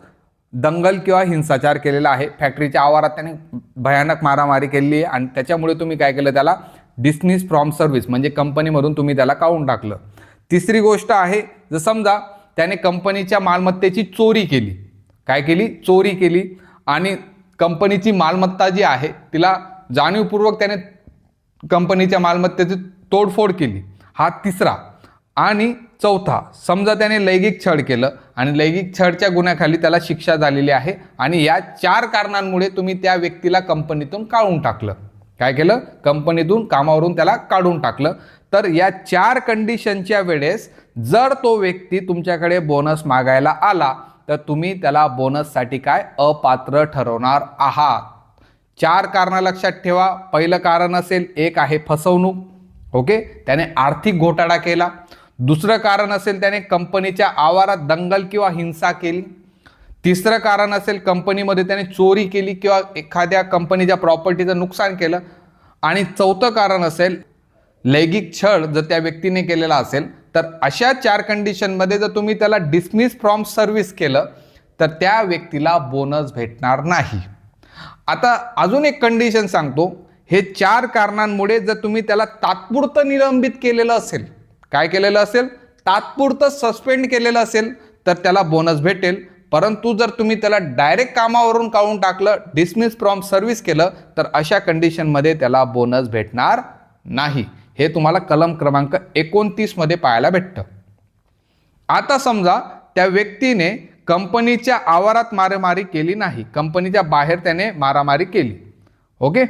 दंगल किंवा हिंसाचार केलेला आहे. फॅक्टरीच्या आवारात त्याने भयानक मारामारी केली आहे आणि त्याच्यामुळे तुम्ही काय केलं, त्याला डिसमिस फ्रॉम सर्व्हिस म्हणजे कंपनीमधून तुम्ही त्याला काढून टाकलं. तिसरी गोष्ट आहे, जर समजा त्याने कंपनीच्या मालमत्तेची चोरी केली, काय केली, चोरी केली आणि कंपनीची मालमत्ता जी आहे तिला जाणीवपूर्वक त्याने कंपनीच्या मालमत्तेची तोडफोड केली, हा तिसरा. आणि चौथा, समजा त्याने लैंगिक छळ केलं आणि लैंगिक छळच्या गुन्ह्याखाली त्याला शिक्षा झालेली आहे आणि या 4 कारणांमुळे तुम्ही त्या व्यक्तीला कंपनीतून काढून टाकलं. काय केलं, कंपनीतून कामावरून त्याला काढून टाकलं. तर या 4 कंडिशनच्या वेळेस जर तो व्यक्ती तुमच्याकडे बोनस मागायला आला तर तुम्ही त्याला बोनससाठी काय अपात्र ठरवणार आहात. 4 कारणं लक्षात ठेवा. पहिलं कारण असेल, एक आहे फसवणूक. ओके, त्याने आर्थिक घोटाळा केला. दुसरं कारण असेल, त्याने कंपनीच्या आवारात दंगल किंवा हिंसा केली. तिसरं कारण असेल, कंपनीमध्ये त्याने चोरी केली किंवा एखाद्या कंपनीच्या प्रॉपर्टीचं नुकसान केलं. आणि चौथं कारण असेल, लैंगिक छळ जर त्या व्यक्तीने केलेला असेल. तर अशा 4 कंडिशनमध्ये जर तुम्ही त्याला डिसमिस फ्रॉम सर्व्हिस केलं तर त्या व्यक्तीला बोनस भेटणार नाही. आता अजून एक कंडिशन सांगतो. हे 4 कारणांमुळे जर तुम्ही त्याला तात्पुरतं निलंबित केलेलं असेल, काय केलेलं असेल, तात्पुरतं सस्पेंड केलेलं असेल, तर त्याला बोनस भेटेल. परंतु जर तुम्ही त्याला डायरेक्ट कामावरून काढून टाकलं, डिसमिस फ्रॉम सर्व्हिस केलं, तर अशा कंडिशनमध्ये त्याला बोनस भेटणार नाही. हे तुम्हाला कलम क्रमांक 29 मध्ये पाहायला भेटतं. आता समजा त्या व्यक्तीने कंपनीच्या आवारात मारामारी केली नाही, कंपनीच्या बाहेर त्याने मारामारी केली. ओके,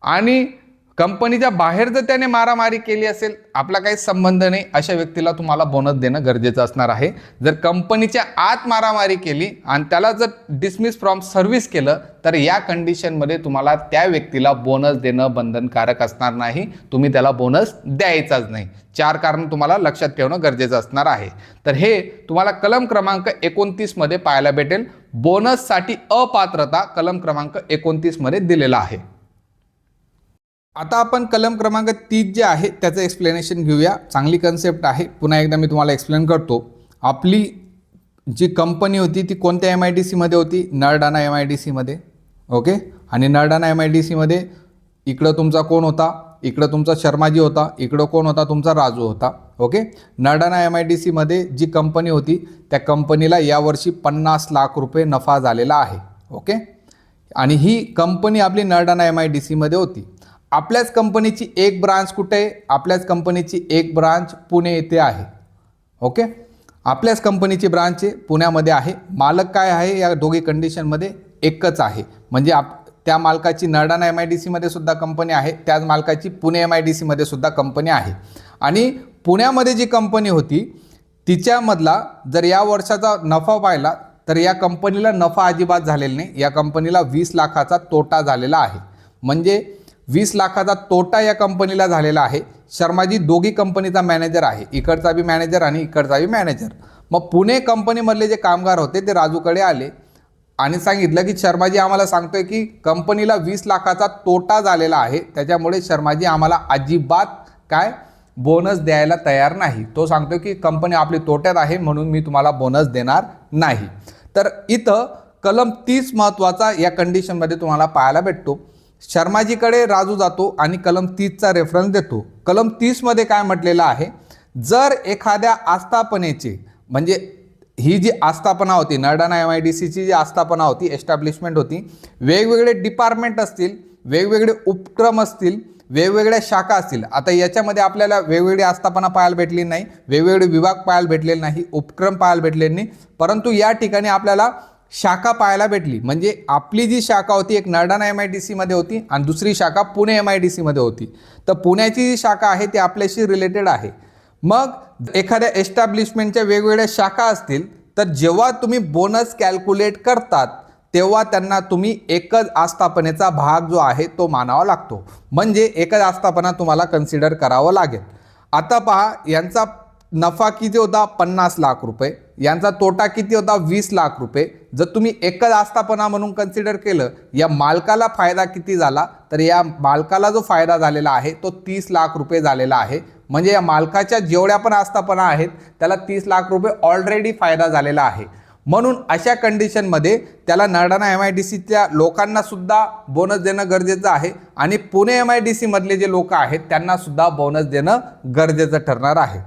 आणि कंपनीच्या बाहेर जर त्याने मारामारी केली असेल, आपला काही संबंध नाही, अशा व्यक्तीला तुम्हाला बोनस देणं गरजेचं असणार आहे. जर कंपनीच्या आत मारामारी केली आणि त्याला जर डिसमिस फ्रॉम सर्व्हिस केलं तर या कंडिशनमध्ये तुम्हाला त्या व्यक्तीला बोनस देणं बंधनकारक असणार नाही. तुम्ही त्याला बोनस द्यायचाच नाही. 4 कारण तुम्हाला लक्षात ठेवणं गरजेचं असणार आहे. तर हे तुम्हाला कलम क्रमांक 29 मध्ये पाहायला भेटेल. बोनससाठी अपात्रता कलम क्रमांक 29 मध्ये दिलेला आहे. आता आपण कलम क्रमांक 30 जे आहे त्याचं एक्सप्लेनेशन घेऊया. चांगली कन्सेप्ट आहे. पुन्हा एकदा मी तुम्हाला एक्सप्लेन करतो. आपली जी कंपनी होती ती कोणत्या MIDC मध्ये होती, नरडाणा MIDC मध्ये. ओके, आणि नरडाणा MIDC मध्ये इकडं तुमचा कोण होता, इकडं तुमचा शर्माजी होता, इकडं कोण होता, तुमचा राजू होता. ओके, नरडाणा MIDC मध्ये जी कंपनी होती त्या कंपनीला यावर्षी 50 लाख रुपये नफा झालेला आहे. ओके, आणि ही कंपनी आपली नरडाणा MIDC मध्ये होती. आपल्याच कंपनीची एक ब्रांच कुठे आहे? आपल्याच कंपनीची एक ब्रांच पुणे येथे आहे. ओके, आपल्याच कंपनीची ब्रांच आहे पुण्यामध्ये आहे. मालक काय आहे या दोघी कंडिशनमध्ये? एकच आहे. म्हणजे त्या मालकाची नरडाणा MIDC मध्ये सुद्धा कंपनी आहे, त्याच मालकाची पुणे MIDC मध्ये सुद्धा कंपनी आहे. आणि पुण्यामध्ये जी कंपनी होती तिच्यामधला जर या वर्षाचा नफा पाहिला तर या कंपनीला नफा अजिबात झालेला नाही. या कंपनीला 20 लाखाचा तोटा झालेला आहे. म्हणजे 20 लाखाचा तोटा या कंपनीला झालेला आहे. शर्माजी दोघी कंपनीचा मॅनेजर आहे, इकडचा बी मॅनेजर आणि इकडचा बी मॅनेजर. मग पुणे कंपनीमधले जे कामगार होते ते राजूकडे आले आणि सांगितलं की शर्माजी आम्हाला सांगतोय की कंपनीला 20 लाखाचा तोटा झालेला आहे, त्याच्यामुळे शर्माजी आम्हाला अजिबात काय बोनस द्यायला तयार नाही. तो सांगतोय की कंपनी आपली तोट्यात आहे म्हणून मी तुम्हाला बोनस देणार नाही. तर इथं कलम 30 महत्त्वाचा या कंडिशनमध्ये तुम्हाला पाहायला भेटतो. शर्माजीकडे राजू जातो आणि कलम 30चा रेफरन्स देतो. कलम 30 मध्ये काय म्हटलेलं आहे? जर एखाद्या आस्थापनेचे म्हणजे ही जी आस्थापना होती नरडाणा MIDCची जी आस्थापना होती, एस्टॅब्लिशमेंट होती, वेगवेगळे डिपार्टमेंट असतील, वेगवेगळे उपक्रम असतील, वेगवेगळ्या शाखा असतील. आता याच्यामध्ये आपल्याला वेगवेगळी आस्थापना पाहायला भेटली नाही, वेगवेगळे विभाग पाहायला भेटलेले नाही, उपक्रम पाहायला भेटले नाही, परंतु या ठिकाणी आपल्याला शाखा पाहायला भेटली. म्हणजे आपली जी शाखा होती एक नरडाणा MIDC मध्ये होती आणि दुसरी शाखा पुणे MIDC मध्ये होती. तर पुण्याची जी शाखा आहे ती आपल्याशी रिलेटेड आहे. मग एखाद्या एस्टॅब्लिशमेंटच्या वेगवेगळ्या शाखा असतील तर जेव्हा तुम्ही बोनस कॅल्क्युलेट करतात तेव्हा त्यांना तुम्ही एकच आस्थापनेचा भाग जो आहे तो मानावा लागतो. म्हणजे एकच आस्थापना तुम्हाला कन्सिडर करावं लागेल. आता पहा, यांचा नफा किती होता? 50 लाख रुपये. यांचा तोटा किती होता? 20 लाख रुपये. जर तुम्ही एकच आस्थापना म्हणून कन्सिडर केलं, या मालकाला फायदा किती झाला? तर या मालकाला जो फायदा झालेला आहे तो 30 लाख रुपये झालेला आहे. म्हणजे या मालकाच्या जेवढ्या पण आस्थापना आहेत त्याला 30 लाख रुपये ऑलरेडी फायदा झालेला आहे. म्हणून अशा कंडिशनमध्ये त्याला नरडाणा MIDCच्या लोकांना सुद्धा बोनस देणं गरजेचं आहे आणि पुणे MIDC मधले जे लोक आहेत त्यांना सुद्धा बोनस देणं गरजेचं ठरणार आहे.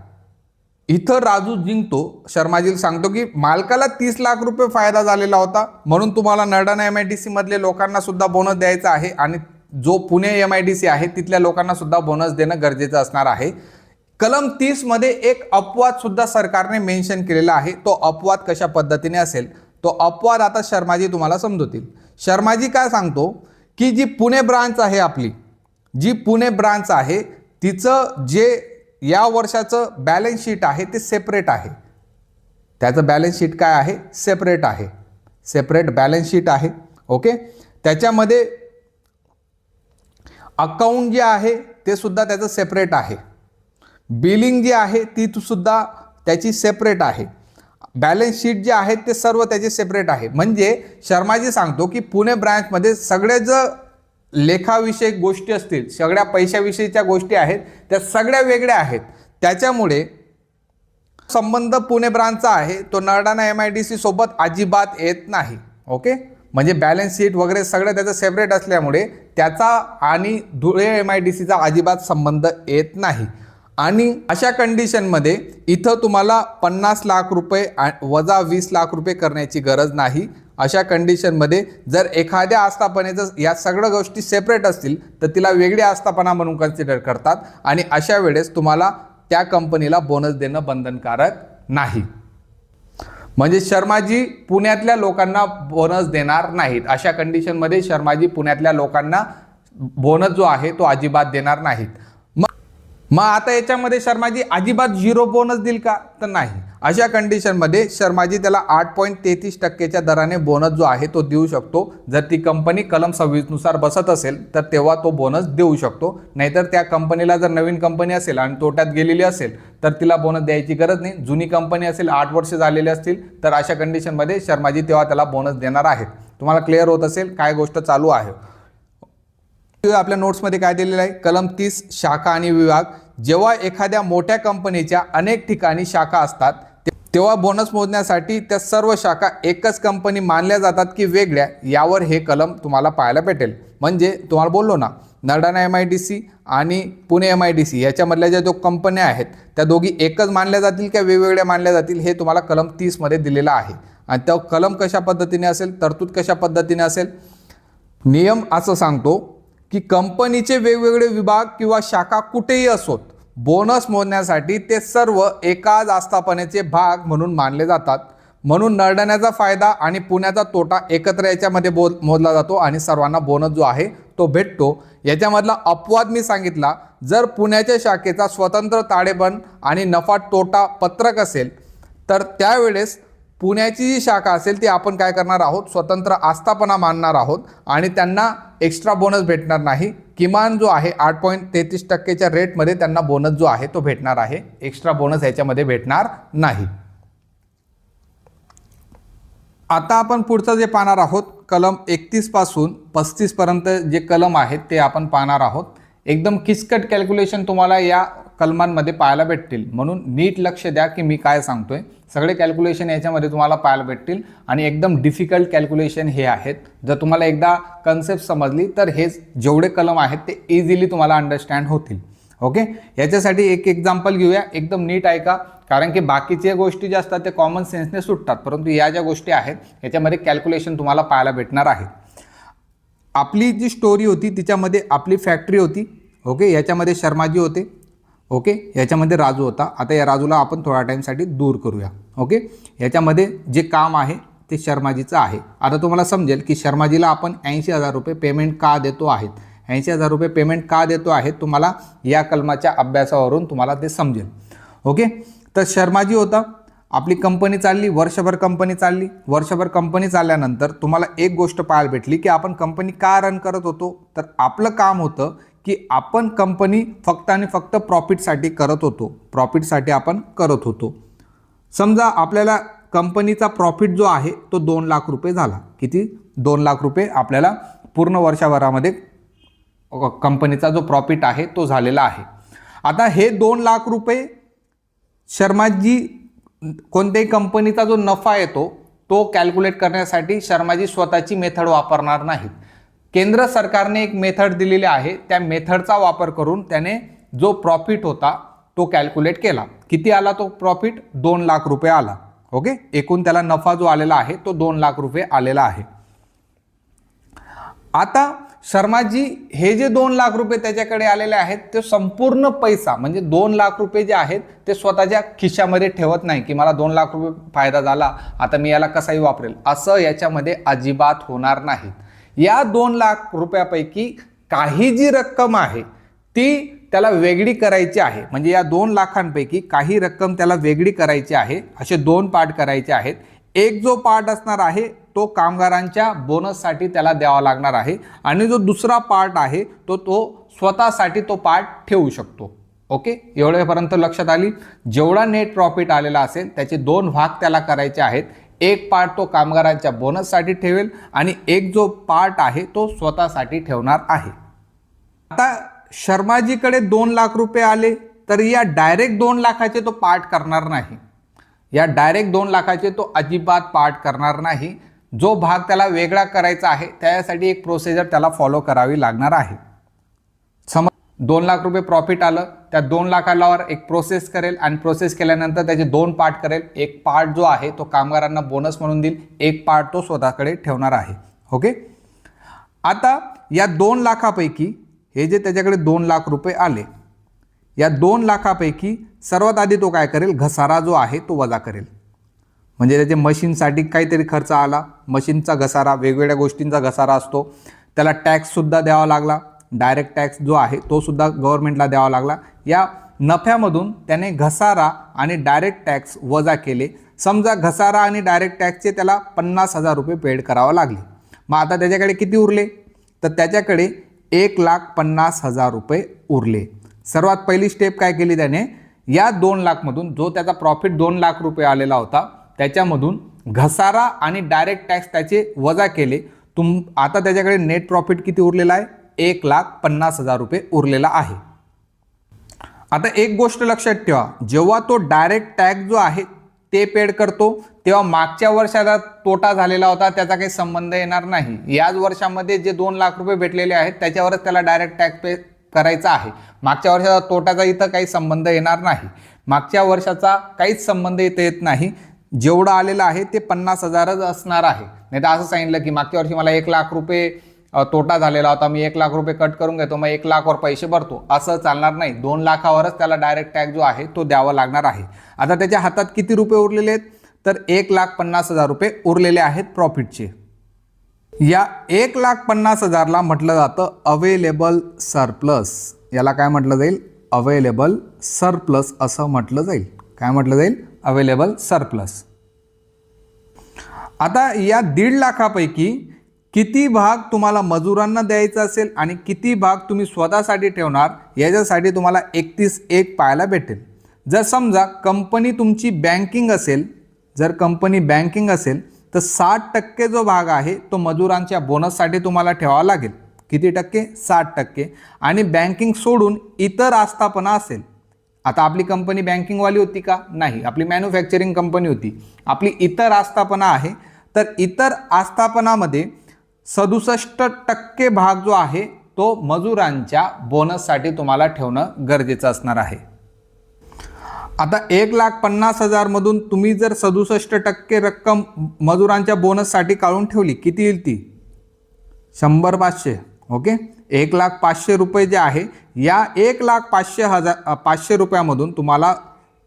इथं राजू जिंकतो, शर्माजी सांगतो की मालकाला 30 लाख रुपये फायदा झालेला होता म्हणून तुम्हाला नरडाणा MIDC मधले लोकांना सुद्धा बोनस द्यायचा आहे आणि जो पुणे MIDC आहे तिथल्या लोकांना सुद्धा बोनस देणं गरजेचं असणार आहे. कलम 30 मध्ये एक अपवाद सुद्धा सरकारने मेन्शन केलेला आहे. तो अपवाद कशा पद्धतीने असेल तो अपवाद आता शर्माजी तुम्हाला समजवतील. शर्माजी काय सांगतो की जी पुणे ब्रांच आहे आपली, जी पुणे ब्रांच आहे तिचं जे या वर्षाचं बॅलन्स शीट आहे ते सेपरेट आहे. त्याचं बॅलन्स शीट काय आहे? सेपरेट आहे. सेपरेट बॅलन्स शीट आहे. ओके, त्याच्यामध्ये अकाउंट जे आहे ते सुद्धा त्याचं सेपरेट आहे. बिलिंग जी आहे ती सुद्धा त्याची सेपरेट आहे. बॅलन्स शीट जे आहेत ते सर्व त्याचे सेपरेट आहे. म्हणजे शर्माजी सांगतो की पुणे ब्रँचमध्ये सगळे जर लेखाविषयक गोष्टी असतील, सगळ्या पैशाविषयीच्या गोष्टी आहेत त्या सगळ्या वेगळ्या आहेत. त्याच्यामुळे संबंध पुणे ब्रांचचा आहे तो नरडाणा MIDC सोबत अजिबात येत नाही. ओके, म्हणजे बॅलन्स शीट वगैरे सगळं त्याचं सेपरेट असल्यामुळे त्याचा आणि धुळे MIDCचा अजिबात संबंध येत नाही. आणि अशा कंडिशनमध्ये इथं तुम्हाला 50 लाख रुपये वजा 20 लाख रुपये करण्याची गरज नाही. अशा कंडिशनमध्ये जर एखाद्या आस्थापनेचं या सगळ्या गोष्टी सेपरेट असतील तर तिला वेगळी आस्थापना म्हणून कन्सिडर करतात आणि अशा वेळेस तुम्हाला त्या कंपनीला बोनस देणं बंधनकारक नाही. म्हणजे शर्माजी पुण्यातल्या लोकांना बोनस देणार नाहीत. अशा कंडिशनमध्ये शर्माजी पुण्यातल्या लोकांना बोनस जो आहे तो अजिबात देणार नाहीत. मग आता याच्यामध्ये शर्माजी अजिबात 0 बोनस देईल का? तर नाही. अशा कंडिशनमध्ये शर्माजी त्याला 8.33% दराने बोनस जो आहे तो देऊ शकतो. जर ती कंपनी कलम 26 नुसार बसत असेल तर तेव्हा तो बोनस देऊ शकतो. नाहीतर त्या कंपनीला जर नवीन कंपनी असेल आणि तोट्यात गेलेली असेल तर तिला बोनस द्यायची गरज नाही. जुनी कंपनी असेल, 8 वर्ष झालेली असतील तर अशा कंडिशनमध्ये शर्माजी तेव्हा त्याला बोनस देणार आहेत. तुम्हाला क्लिअर होत असेल काय गोष्ट चालू आहे. आपल्या नोट्समध्ये काय दिलेलं आहे? कलम 30 शाखा आणि विभाग. जेव्हा एखाद्या मोठ्या कंपनीच्या अनेक ठिकाणी शाखा असतात तेव्हा बोनस मोजण्यासाठी त्या सर्व शाखा एकच कंपनी मानल्या जातात की वेगळ्या, यावर हे कलम तुम्हाला पाहायला भेटेल. म्हणजे तुम्हाला बोललो ना, नरडाणा MIDC आणि पुणे MIDC याच्यामधल्या ज्या जो कंपन्या आहेत त्या दोघी एकच मानल्या जातील किंवा वेगवेगळ्या मानल्या जातील हे तुम्हाला कलम 30 मध्ये दिलेलं आहे. आणि तो कलम कशा पद्धतीने असेल, तरतूद कशा पद्धतीने असेल, नियम असं सांगतो की कंपनीचे वेगवेगळे विभाग किंवा शाखा कुठेही असोत, बोनस मोजण्यासाठी ते सर्व एकाच आस्थापनेचे भाग म्हणून मानले जातात. म्हणून नरडण्याचा फायदा आणि पुण्याचा तोटा एकत्र याच्यामध्ये मोजला जातो आणि सर्वांना बोनस जो आहे तो भेटतो. याच्यामधला अपवाद मी सांगितला, जर पुण्याच्या शाखेचा स्वतंत्र ताळेबंद आणि नफा तोटा पत्रक असेल तर त्यावेळेस पुण्याची जी शाखा असेल ती आपण काय करणार आहोत, स्वतंत्र आस्थापना मानणार आहोत आणि त्यांना एक्स्ट्रा बोनस भेटणार नाही. किमान जो आहे 8.33% रेटमध्ये त्यांना बोनस जो आहे तो भेटणार आहे. एक्स्ट्रा बोनस याच्यामध्ये भेटणार नाही. आता आपण पुढचं जे पाहणार आहोत, कलम 31 पासून 35 पर्यंत जे कलम आहेत ते आपण पाहणार आहोत. एकदम किचकट कॅल्क्युलेशन तुम्हाला या कलमांमध्ये पाहायला भेटतील, म्हणून नीट लक्ष द्या की मी काय सांगतोय. सगळे कॅल्क्युलेशन याच्यामध्ये तुम्हाला पाहायला भेटतील आणि एकदम डिफिकल्ट कॅल्क्युलेशन हे आहेत. जर तुम्हाला एकदा कन्सेप्ट समजली तर हे जेवढे कलम आहेत ते इझिली तुम्हाला अंडरस्टँड होतील. ओके, याच्यासाठी एक एक्झाम्पल घेऊया, एकदम नीट ऐका, कारण की बाकीच्या गोष्टी ज्या असतात ते कॉमन सेन्सने सुटतात, परंतु या ज्या गोष्टी आहेत याच्यामध्ये कॅल्क्युलेशन तुम्हाला पाहायला भेटणार आहे. आपली जी स्टोरी होती तिच्यामध्ये आपली फॅक्टरी होती. ओके, याच्यामध्ये शर्माजी होते. ओके, याच्यामध्ये राजू होता. आता या राजूला आपण थोडा टाईमसाठी दूर करूया. ओके, याच्यामध्ये जे काम आहे ते शर्माजीचं आहे. आता तुम्हाला समजेल की शर्माजीला आपण 80,000 रुपये पेमेंट का देतो आहेत. 80,000 रुपये पेमेंट का देतो आहे तुम्हाला या कलमाच्या अभ्यासावरून तुम्हाला ते समजेल. ओके, तर शर्माजी होता, आपली कंपनी चालली, वर्षभर कंपनी चालली. वर्षभर कंपनी चालल्यानंतर तुम्हाला एक गोष्ट पाहायला भेटली की आपण कंपनी का रन करत होतो, तर आपलं काम होतं की आपण कंपनी फक्त आणि फक्त प्रॉफिटसाठी करत होतो. प्रॉफिटसाठी आपण करत होतो. समजा आपल्याला कंपनीचा प्रॉफिट जो आहे तो 2 लाख रुपये झाला. किती? 2 लाख रुपये आपल्याला पूर्ण वर्षभरामध्ये कंपनीचा जो प्रॉफिट आहे तो झालेला आहे. आता हे 2 लाख रुपये शर्माजी कोणत्याही कंपनीचा जो नफा येतो तो कॅल्क्युलेट करण्यासाठी शर्माजी स्वतःची मेथड वापरणार नाहीत. केंद्र सरकारने एक मेथड दिलेली आहे, त्या मेथडचा वापर करून त्याने जो प्रॉफिट होता तो कॅल्क्युलेट केला. किती आला तो प्रॉफिट? 2 लाख रुपये आला. ओके, एकूण त्याला नफा जो आलेला आहे तो 2 लाख रुपये आलेला आहे. आता शर्माजी हे जे 2 लाख रुपये त्याच्याकडे आलेले आहेत ते संपूर्ण पैसा म्हणजे 2 लाख रुपये जे आहेत ते स्वतःच्या खिशामध्ये ठेवत नाही की मला 2 लाख रुपये फायदा झाला आता मी याला कसाही वापरेल, असं याच्यामध्ये अजिबात होणार नाही. या 2 लाख रुपयापैकी काही जी रक्कम आहे ती त्याला वेगळी करायची आहे. म्हणजे या 2 लाखांपैकी काही रक्कम त्याला वेगळी करायची आहे. असे 2 पार्ट करायचे आहेत. एक जो पार्ट असणार आहे तो कामगारांच्या बोनससाठी त्याला द्यावा लागणार आहे आणि जो दुसरा पार्ट आहे तो स्वतःसाठी तो पार्ट ठेवू शकतो. ओके, एवढ्यापर्यंत लक्षात आली. जेवढा नेट प्रॉफिट आलेला असेल त्याचे 2 भाग त्याला करायचे आहेत. एक पार्ट तो कामगारांच्या बोनससाठी ठेवेल आणि एक जो पार्ट आहे तो स्वतःसाठी ठेवणार आहे. आता शर्माजीकडे 2 लाख रुपये आले तर या डायरेक्ट 2 लाखाचे तो पार्ट करणार नाही. या डायरेक्ट 2 लाखाचे तो अजिबात पार्ट करणार नाही. जो भाग त्याला वेगळा करायचा आहे त्यासाठी एक प्रोसिजर त्याला फॉलो करावी लागणार आहे. समज 2 लाख रुपये प्रॉफिट आलं, त्या 2 लाखावर एक प्रोसेस करेल आणि प्रोसेस केल्यानंतर त्याचे 2 पार्ट करेल. एक पार्ट जो आहे तो कामगारांना बोनस म्हणून देईल, एक पार्ट तो स्वतःकडे ठेवणार आहे. ओके, आता या 2 लाखापैकी हे जे त्याच्याकडे 2 लाख रुपये आले, या 2 लाखापैकी सर्वात आधी तो काय करेल, घसारा जो आहे तो वजा करेल. म्हणजे त्याच्या मशीनसाठी काहीतरी खर्च आला, मशीनचा घसारा, वेगवेगळ्या गोष्टींचा घसारा असतो, त्याला टॅक्ससुद्धा द्यावा लागला. डायरेक्ट टॅक्स जो आहे तो सुद्धा गव्हर्नमेंटला द्यावा लागला. या नफ्यामधून त्याने घसारा आणि डायरेक्ट टॅक्स वजा केले. समजा घसारा आणि डायरेक्ट टॅक्सचे त्याला 50,000 रुपये पेड करावं लागले. मग आता त्याच्याकडे किती उरले, तर त्याच्याकडे 1,50,000 रुपये उरले. सर्वात पहिली स्टेप काय केली त्याने, या 2 लाखमधून जो त्याचा प्रॉफिट 2 लाख रुपये आलेला होता त्याच्यामधून घसारा आणि डायरेक्ट टॅक्स त्याचे वजा केले. आता त्याच्याकडे नेट प्रॉफिट किती उरलेला आहे, 1,50,000 रुपये उरलेला आहे. आता एक गोष्ट लक्षात ठेवा, जेव्हा तो डायरेक्ट टॅक्स जो आहे ते पेड करतो तेव्हा मागच्या वर्षाचा तोटा झालेला होता त्याचा काही संबंध येणार नाही. याच वर्षामध्ये जे 2 लाख रुपये भेटलेले आहेत त्याच्यावरच त्याला डायरेक्ट टॅक्स पे करायचा आहे. मागच्या वर्षाचा तोटाचा इथं काही संबंध येणार नाही. मागच्या वर्षाचा काहीच संबंध इथं येत नाही. जेवढं आलेलं आहे ते 50,000च असणार आहे. नाही तर असं सांगितलं की मागच्या वर्षी मला 1 लाख रुपये तोटा झालेला होता, मी 1 लाख रुपये कट करून घेतो, मग 1 लाखवर पैसे भरतो, असं चालणार नाही. 2 लाखावरच त्याला डायरेक्ट टॅक्स जो आहे तो द्यावा लागणार आहे. आता त्याच्या हातात किती रुपये उरलेले आहेत, तर 1,50,000 रुपये उरलेले आहेत प्रॉफिटचे. या 1,50,000ला म्हटलं जातं अवेलेबल सरप्लस. याला काय म्हटलं जाईल, अवेलेबल सरप्लस असं म्हटलं जाईल. काय म्हटलं जाईल, अवेलेबल सरप्लस. आता या 1.5 लाखापैकी किती भाग तुम्हाला मजुरांना द्यायचा असेल आणि किती भाग तुम्ही स्वतःसाठी ठेवणार, याच्यासाठी तुम्हाला 31(1) पाहायला भेटेल. जर समजा कंपनी तुमची बँकिंग असेल, जर कंपनी बँकिंग असेल तर 60% जो भाग आहे तो मजुरांच्या बोनससाठी तुम्हाला ठेवावा लागेल. किती टक्के, 60%. आणि बँकिंग सोडून इतर आस्थापना असेल. आता आपली कंपनी बँकिंगवाली होती का, नाही, आपली मॅन्युफॅक्चरिंग कंपनी होती. आपली इतर आस्थापना आहे, तर इतर आस्थापनामध्ये 67% भाग जो आहे तो मजुरांच्या बोनससाठी तुम्हाला ठेवणं गरजेचं असणार आहे. आता 1,50,000 मधून तुम्ही जर 67% रक्कम मजुरांच्या बोनससाठी काढून ठेवली, किती येईल ती, 100-500. ओके, 1,05,000 रुपये जे आहे, या 1,05,000 रुपयामधून तुम्हाला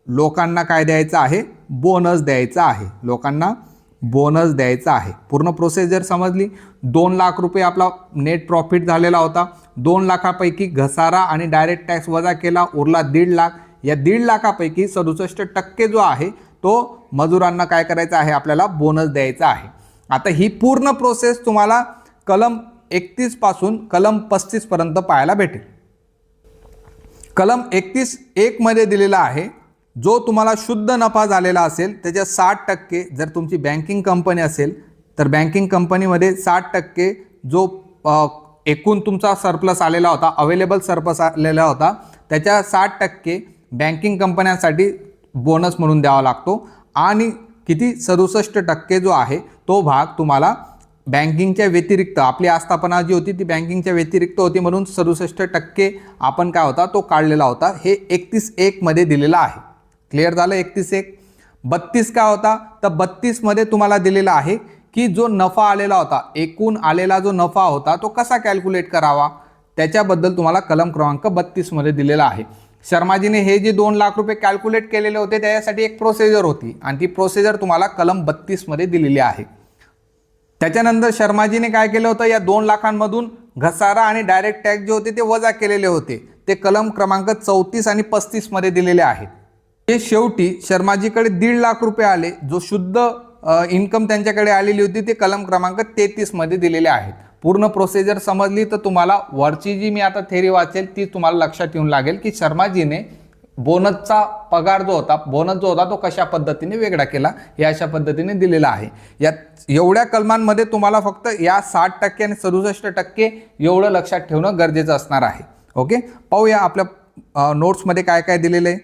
लोकांना काय द्यायचं आहे, बोनस द्यायचा आहे. लोकांना बोनस द्यायचा आहे. पूर्ण प्रोसेस जर समजली, 2 लाख रुपये आपला नेट प्रॉफिट झालेला होता. 2 लाखापैकी घसारा आणि डायरेक्ट टॅक्स वजा केला, उरला 1.5 लाख. या 1.5 लाखापैकी 67% जो आहे तो मजुरांना काय करायचा आहे, आपल्याला बोनस द्यायचा आहे. आता ही पूर्ण प्रोसेस तुम्हाला कलम 31 पासून कलम 35 पर्यंत पाहायला भेटेल. कलम 31(1) मध्ये दिलेला आहे, जो तुम्हाला शुद्ध नफा झालेला असेल त्याच्या 60%, जर तुमची बँकिंग कंपनी असेल तर बँकिंग कंपनीमध्ये 60% जो एकूण तुमचा सरप्लस आलेला होता, अवेलेबल सरप्लस आलेला होता, त्याच्या 60% बँकिंग कंपन्यांसाठी बोनस म्हणून द्यावा लागतो. आणि किती, 67% जो आहे तो भाग तुम्हाला बँकिंगच्या व्यतिरिक्त, आपली आस्थापना जी होती ती बँकिंगच्या व्यतिरिक्त होती, म्हणून 67% आपण काय होता तो काढलेला होता. हे 31(1) मध्ये दिलेलं आहे. क्लिअर झालं. 31(1). 32 काय होता, तर 32 मध्ये तुम्हाला दिलेला आहे की जो नफा आलेला होता, एकूण आलेला जो नफा होता तो कसा कॅल्क्युलेट करावा, त्याच्याबद्दल तुम्हाला कलम क्रमांक 32 मध्ये दिलेला आहे. शर्माजीने हे जे 2 लाख रुपये कॅल्क्युलेट केलेले होते त्याच्यासाठी एक प्रोसिजर होती आणि ती प्रोसिजर तुम्हाला कलम 32 मध्ये दिलेली आहे. त्याच्यानंतर शर्माजीने काय केलं होतं, या 2 लाखांमधून घसारा आणि डायरेक्ट टॅक्स जे होते ते वजा केलेले होते. ते कलम क्रमांक 34 आणि 35 मध्ये दिलेले आहेत. हे शेवटी शर्माजीकडे 1.5 लाख रुपये आले, जो शुद्ध इन्कम त्यांच्याकडे आलेली होती ते कलम क्रमांक 33 मध्ये दिलेले आहेत. पूर्ण प्रोसिजर समजली तर तुम्हाला वरची जी मी आता थेरी वाचेल ती तुम्हाला लक्षात येऊन लागेल की शर्माजीने बोनसचा पगार जो होता, बोनस जो होता तो कशा पद्धतीने वेगळा केला, हे अशा पद्धतीने दिलेला आहे. या एवढ्या कलमांमध्ये तुम्हाला फक्त या 60% आणि 67% एवढं लक्षात ठेवणं गरजेचं असणार आहे. ओके, पाहूया आपल्या नोट्समध्ये काय काय दिलेलं आहे.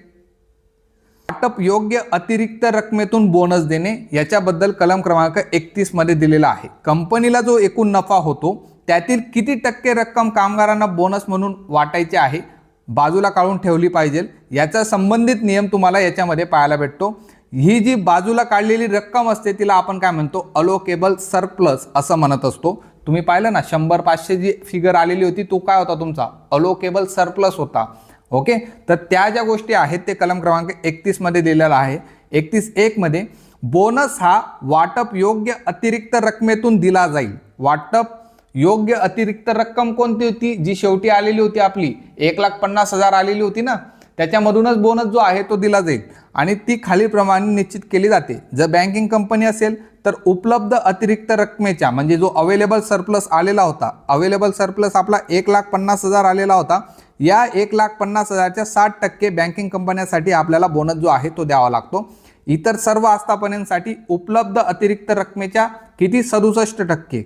वाटप योग्य अतिरिक्त रकमेतून बोनस देणे, याच्याबद्दल कलम क्रमांक 31 मध्ये दिलेला आहे. कंपनीला जो एकूण नफा होतो त्यातील किती टक्के रक्कम कामगारांना बोनस म्हणून वाटायची आहे, बाजूला काढून ठेवली पाहिजे, याचा संबंधित नियम तुम्हाला याच्यामध्ये पाहायला भेटतो. ही जी बाजूला काढलेली रक्कम असते तिला आपण काय म्हणतो, अलोकेबल सरप्लस असं म्हणत असतो. तुम्ही पाहिलं ना, 100-500 जी फिगर आलेली होती तो काय होता, तुमचा अलोकेबल सरप्लस होता. ओके, तर त्या ज्या गोष्टी आहेत ते कलम क्रमांक 31 मध्ये दिलेला आहे. 31(1) मध्ये बोनस हा वाटप योग्य अतिरिक्त रकमेतून दिला जाईल. वाटप योग्य अतिरिक्त रक्कम कोणती होती, जी शेवटी आलेली होती आपली 1,50,000 आलेली होती ना, त्याच्यामधूनच बोनस जो आहे तो दिला जाईल आणि ती खालीलप्रमाणे निश्चित केली जाते. जर बँकिंग कंपनी असेल तर उपलब्ध अतिरिक्त रकमेच्या, म्हणजे जो अवेलेबल सरप्लस आलेला होता, अवेलेबल सरप्लस आपला 1,50,000 आलेला होता, या 1,50,000च्या 60% बँकिंग कंपन्यांसाठी आपल्याला बोनस जो आहे तो द्यावा लागतो. इतर सर्व आस्थापनांसाठी उपलब्ध अतिरिक्त रकमेच्या किती, 67%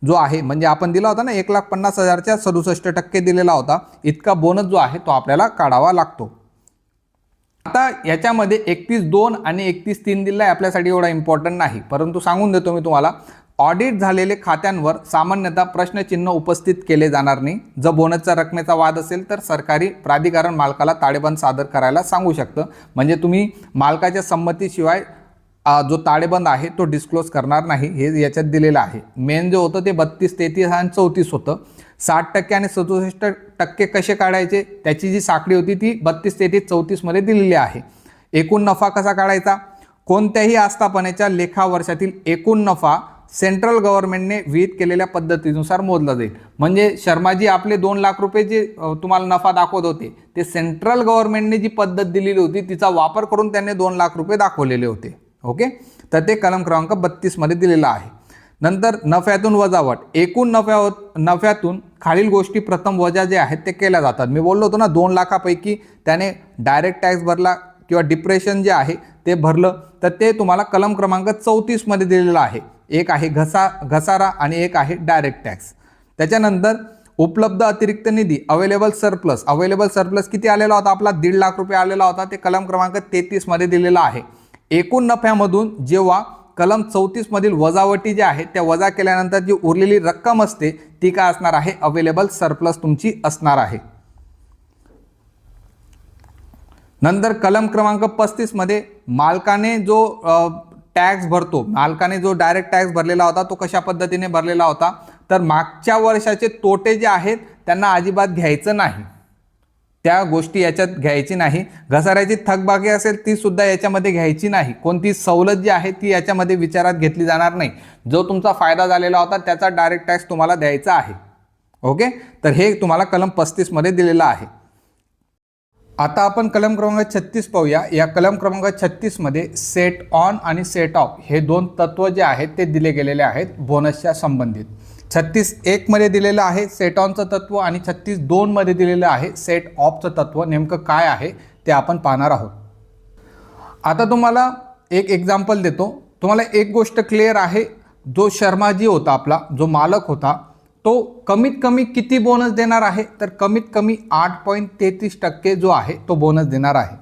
जो आहे, म्हणजे आपण दिला होता ना 1,50,000च्या 67% दिलेला होता, इतका बोनस जो आहे तो आपल्याला काढावा लागतो. आता याच्यामध्ये 31(2) आणि 31(3) दिला आहे, आपल्यासाठी एवढा इम्पॉर्टंट नाही, परंतु सांगून देतो मी तुम्हाला, ऑडिट झालेले खात्यांवर सामान्यतः प्रश्नचिन्ह उपस्थित केले जाणार नाही. जर बोनसच्या रकमेचा वाद असेल तर सरकारी प्राधिकरण मालकाला ताळेबंद सादर करायला सांगू शकतं. म्हणजे तुम्ही मालकाच्या संमतीशिवाय जो ताळेबंद आहे तो डिस्क्लोज करणार नाही, हे याच्यात दिलेलं आहे. मेन जे होतं ते 32, 33 आणि 34 होतं. 60% आणि 67% कसे काढायचे त्याची जी साखळी होती ती 32, 33, 34 मध्ये दिलेली आहे. एकूण नफा कसा काढायचा, कोणत्याही आस्थापनेच्या लेखा वर्षातील एकूण नफा सेंट्रल गव्हर्नमेंटने विहित केलेल्या पद्धतीनुसार मोजला जाईल. म्हणजे शर्माजी आपले 2 लाख रुपये जे तुम्हाला नफा दाखवत होते ते सेंट्रल गव्हर्नमेंटने जी पद्धत दिलेली होती तिचा वापर करून त्यांनी 2 लाख रुपये दाखवलेले होते. ओके, तर ते कलम क्रमांक 32 मध्ये दिलेलं आहे. नंतर नफ्यातून वजावट, एकूण नफ्यातून खालील गोष्टी प्रथम वजा जे आहेत ते केल्या जातात. मी बोललो होतो ना 2 लाखापैकी त्याने डायरेक्ट टॅक्स भरला किंवा डिप्रेशन जे आहे ते भरलं, तर ते तुम्हाला कलम क्रमांक 34 मध्ये दिलेलं आहे. एक आहे घसारा आणि एक आहे डायरेक्ट टॅक्स. त्याच्यानंतर उपलब्ध अतिरिक्त निधी, अवेलेबल सरप्लस किती आलेला होता आपला, 1.5 लाख रुपये आलेला होता, ते कलम क्रमांक 33 मध्ये दिलेला आहे. एकूण नफ्यामधून जेव्हा कलम 34 मधील वजावटी ज्या आहेत त्या वजा केल्यानंतर जी उरलेली रक्कम असते ती काय असणार आहे, अवेलेबल सरप्लस तुमची असणार आहे. नंतर कलम क्रमांक 35 मध्ये मालकाने जो टॅक्स भरतो, मालकाने जो डायरेक्ट टॅक्स भरलेला होता तो कशा पद्धतीने भरलेला होता, तर मागच्या वर्षाचे तोटे जे आहेत त्यांना अजिबात घ्यायचं नाही, त्या गोष्टी याच्यात घ्यायची नाही. घसाऱ्याची थकबाकी असेल ती सुद्धा याच्यामध्ये घ्यायची नाही. कोणती सवलत जी आहे ती याच्यामध्ये विचारात घेतली जाणार नाही. जो तुमचा फायदा झालेला होता त्याचा डायरेक्ट टॅक्स तुम्हाला द्यायचा आहे. ओके, तर हे तुम्हाला कलम 35 मध्ये दिलेलं आहे. आता आपण कलम क्रमांक 36 पाहूया. या कलम क्रमांक 36 मध्ये सेट ऑन आणि सेट ऑफ हे 2 तत्व जे आहेत ते दिले गेलेले आहेत बोनसच्या संबंधित. 36(1) मध्ये दिलेलं आहे सेट ऑनचं तत्व आणि 36(2) मध्ये दिलेलं आहे सेट ऑफचं तत्व. नेमकं काय आहे ते आपण पाहणार आहोत. आता तुम्हाला एक एक्झाम्पल देतो. तुम्हाला एक गोष्ट क्लिअर आहे, जो शर्माजी होता आपला जो मालक होता तो कमीत कमी किती बोनस देणार आहे, तर कमीत कमी 8.33% जो आहे तो बोनस देणार आहे.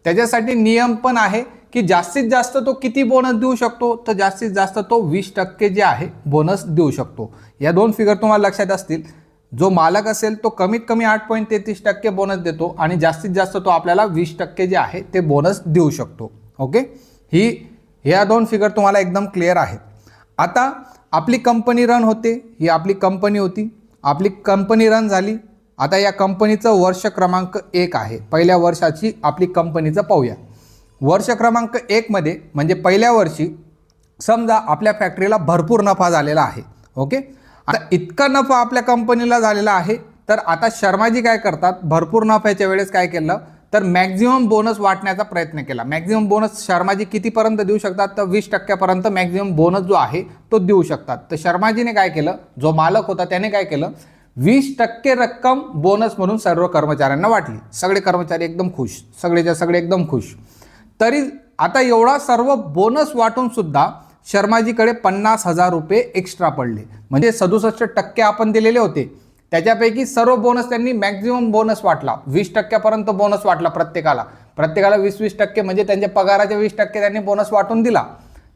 त्याच्यासाठी नियम पण आहे की जास्तीत जास्त तो किती बोनस देऊ शकतो, तर जास्तीत जास्त तो 20% जे आहे बोनस देऊ शकतो. या 2 फिगर तुम्हाला लक्षात असतील. जो मालक असेल तो कमीत कमी 8.33% बोनस देतो आणि जास्तीत जास्त तो आपल्याला 20% जे आहे ते बोनस देऊ शकतो. ओके, ह्या 2 फिगर तुम्हाला एकदम क्लिअर आहेत. आता आपली कंपनी रन होते, ही आपली कंपनी होती, आपली कंपनी रन झाली. आता या कंपनीचं वर्ष क्रमांक 1 आहे, पहिल्या वर्षाची आपली कंपनीचं पाहूया. वर्ष क्रमांक 1 मध्ये म्हणजे पहिल्या वर्षी समजा आपल्या फॅक्टरीला भरपूर नफा झालेला आहे. ओके, आता इतका नफा आपल्या कंपनीला झालेला आहे, तर आता शर्माजी काय करतात, भरपूर नफ्याच्या वेळेस काय केलं तर मॅक्झिमम बोनस वाटण्याचा प्रयत्न केला. मॅक्झिमम बोनस शर्माजी कितीपर्यंत देऊ शकतात, तर 20% पर्यंत मॅक्झिमम बोनस जो आहे तो देऊ शकतात. तर शर्माजीने काय केलं, जो मालक होता त्याने काय केलं, 20% रक्कम बोनस म्हणून सर्व कर्मचाऱ्यांना वाटली. सगळे कर्मचारी एकदम खुश, सगळेच्या सगळे एकदम खुश. तरी आता एवढा सर्व बोनस वाटून सुद्धा शर्माजीकडे 50,000 रुपये एक्स्ट्रा पडले. म्हणजे 67% आपण दिलेले होते, त्याच्यापैकी सर्व बोनस त्यांनी मॅक्झिमम बोनस वाटला. 20% पर्यंत बोनस वाटला प्रत्येकाला 20-20% म्हणजे त्यांच्या पगाराच्या 20% त्यांनी बोनस वाटून दिला.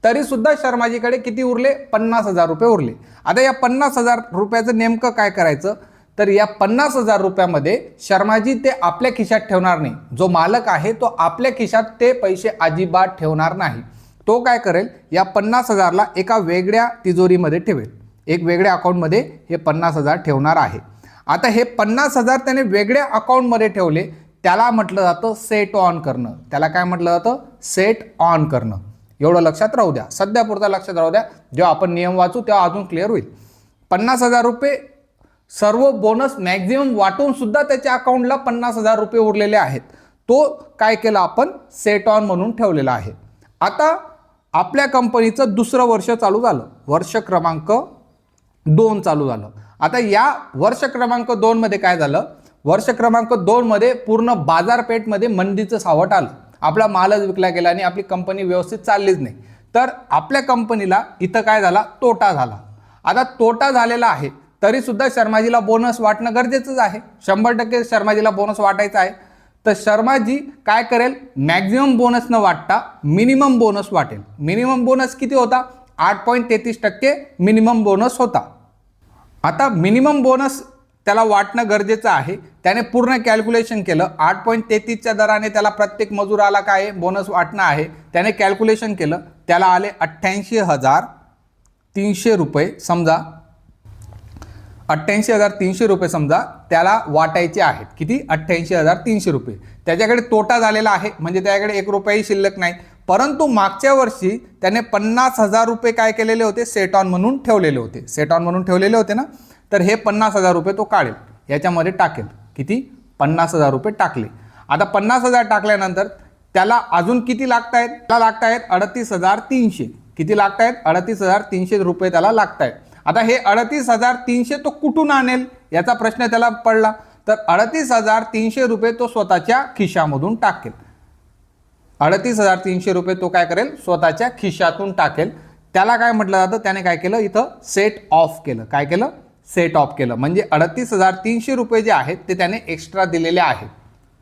तरी सुद्धा शर्माजीकडे किती उरले, 50,000 रुपये उरले. आता या 50,000 रुपयाचं नेमकं काय करायचं, तर या 50,000 रुपयामध्ये शर्माजी ते आपल्या खिशात ठेवणार नाही. जो मालक आहे तो आपल्या खिशात ते पैसे अजिबात ठेवणार नाही. तो काय करेल, या 50,000ला एका वेगळ्या तिजोरीमध्ये ठेवेल, एक वेगळ्या अकाउंटमध्ये हे 50,000 ठेवणार आहे. आता हे 50,000 त्याने वेगळ्या अकाउंटमध्ये ठेवले, त्याला म्हटलं जातं सेट ऑन करणं. त्याला काय म्हटलं जातं, सेट ऑन करणं. एवढं लक्षात राहू द्या, सध्या पुरता लक्षात राहू द्या. जेव्हा आपण नियम वाचू तेव्हा अजून क्लिअर होईल. 50,000 रुपये सर्व बोनस मॅक्झिमम वाटून सुद्धा त्याच्या अकाउंटला 50,000 रुपये उरलेले आहेत. तो काय केला, आपण सेट ऑन म्हणून ठेवलेला आहे. आता आपल्या कंपनीचं दुसरं वर्ष चालू झालं, वर्ष क्रमांक 2 चालू झालं. आता या वर्ष क्रमांक 2 मध्ये काय झालं, वर्ष क्रमांक 2 मध्ये पूर्ण बाजारपेठमध्ये मंदीचं सावट आलं. आपला मालच विकला गेला आणि आपली कंपनी व्यवस्थित चाललीच नाही. तर आपल्या कंपनीला इथं काय झाला, तोटा झाला. आता तोटा झालेला आहे तरी सुद्धा शर्माजीला बोनस वाटणं गरजेचंच आहे. 100% शर्माजीला बोनस वाटायचा आहे. तर शर्माजी काय करेल, मॅक्झिमम बोनस न वाटता मिनिमम बोनस वाटेल. मिनिमम बोनस किती होता, 8.33% मिनिमम बोनस होता. आता मिनिमम बोनस त्याला वाटणं गरजेचं आहे. त्याने पूर्ण कॅल्क्युलेशन केलं. 8.33च्या दराने त्याला प्रत्येक मजुराला काय बोनस वाटणं आहे त्याने कॅल्क्युलेशन केलं. त्याला आले 88,300 रुपये. समजा 88,300 रुपये समजा त्याला वाटायचे आहेत. किती? 88,300 रुपये. त्याच्याकडे तोटा झालेला आहे म्हणजे त्याच्याकडे 1 रुपयाही शिल्लक नाही. परंतु मागच्या वर्षी त्याने 50,000 रुपये काय केलेले होते? सेट ऑन म्हणून ठेवलेले होते. सेट ऑन म्हणून ठेवलेले होते ना. तर हे 50,000 रुपये तो काढेल, याच्यामध्ये टाकेल. किती? 50,000 रुपये टाकले. आता 50,000 टाकल्यानंतर त्याला अजून किती लागत आहेत? त्याला लागत आहेत 38,300. किती लागत आहेत? 38,300 रुपये त्याला लागत आहेत. आता हे 38,300 तो कुठून आणेल याचा प्रश्न त्याला पडला. तर 38,300 रुपये तो स्वतःच्या खिशामधून टाकेल. 38,300 रुपये तो काय करेल? स्वतःच्या खिशातून टाकेल. त्याला काय म्हटलं जातं? त्याने काय केलं? इथं सेट ऑफ केलं. काय केलं? सेट ऑफ केलं. म्हणजे 38,300 रुपये जे आहेत ते त्याने एक्स्ट्रा दिलेले आहेत.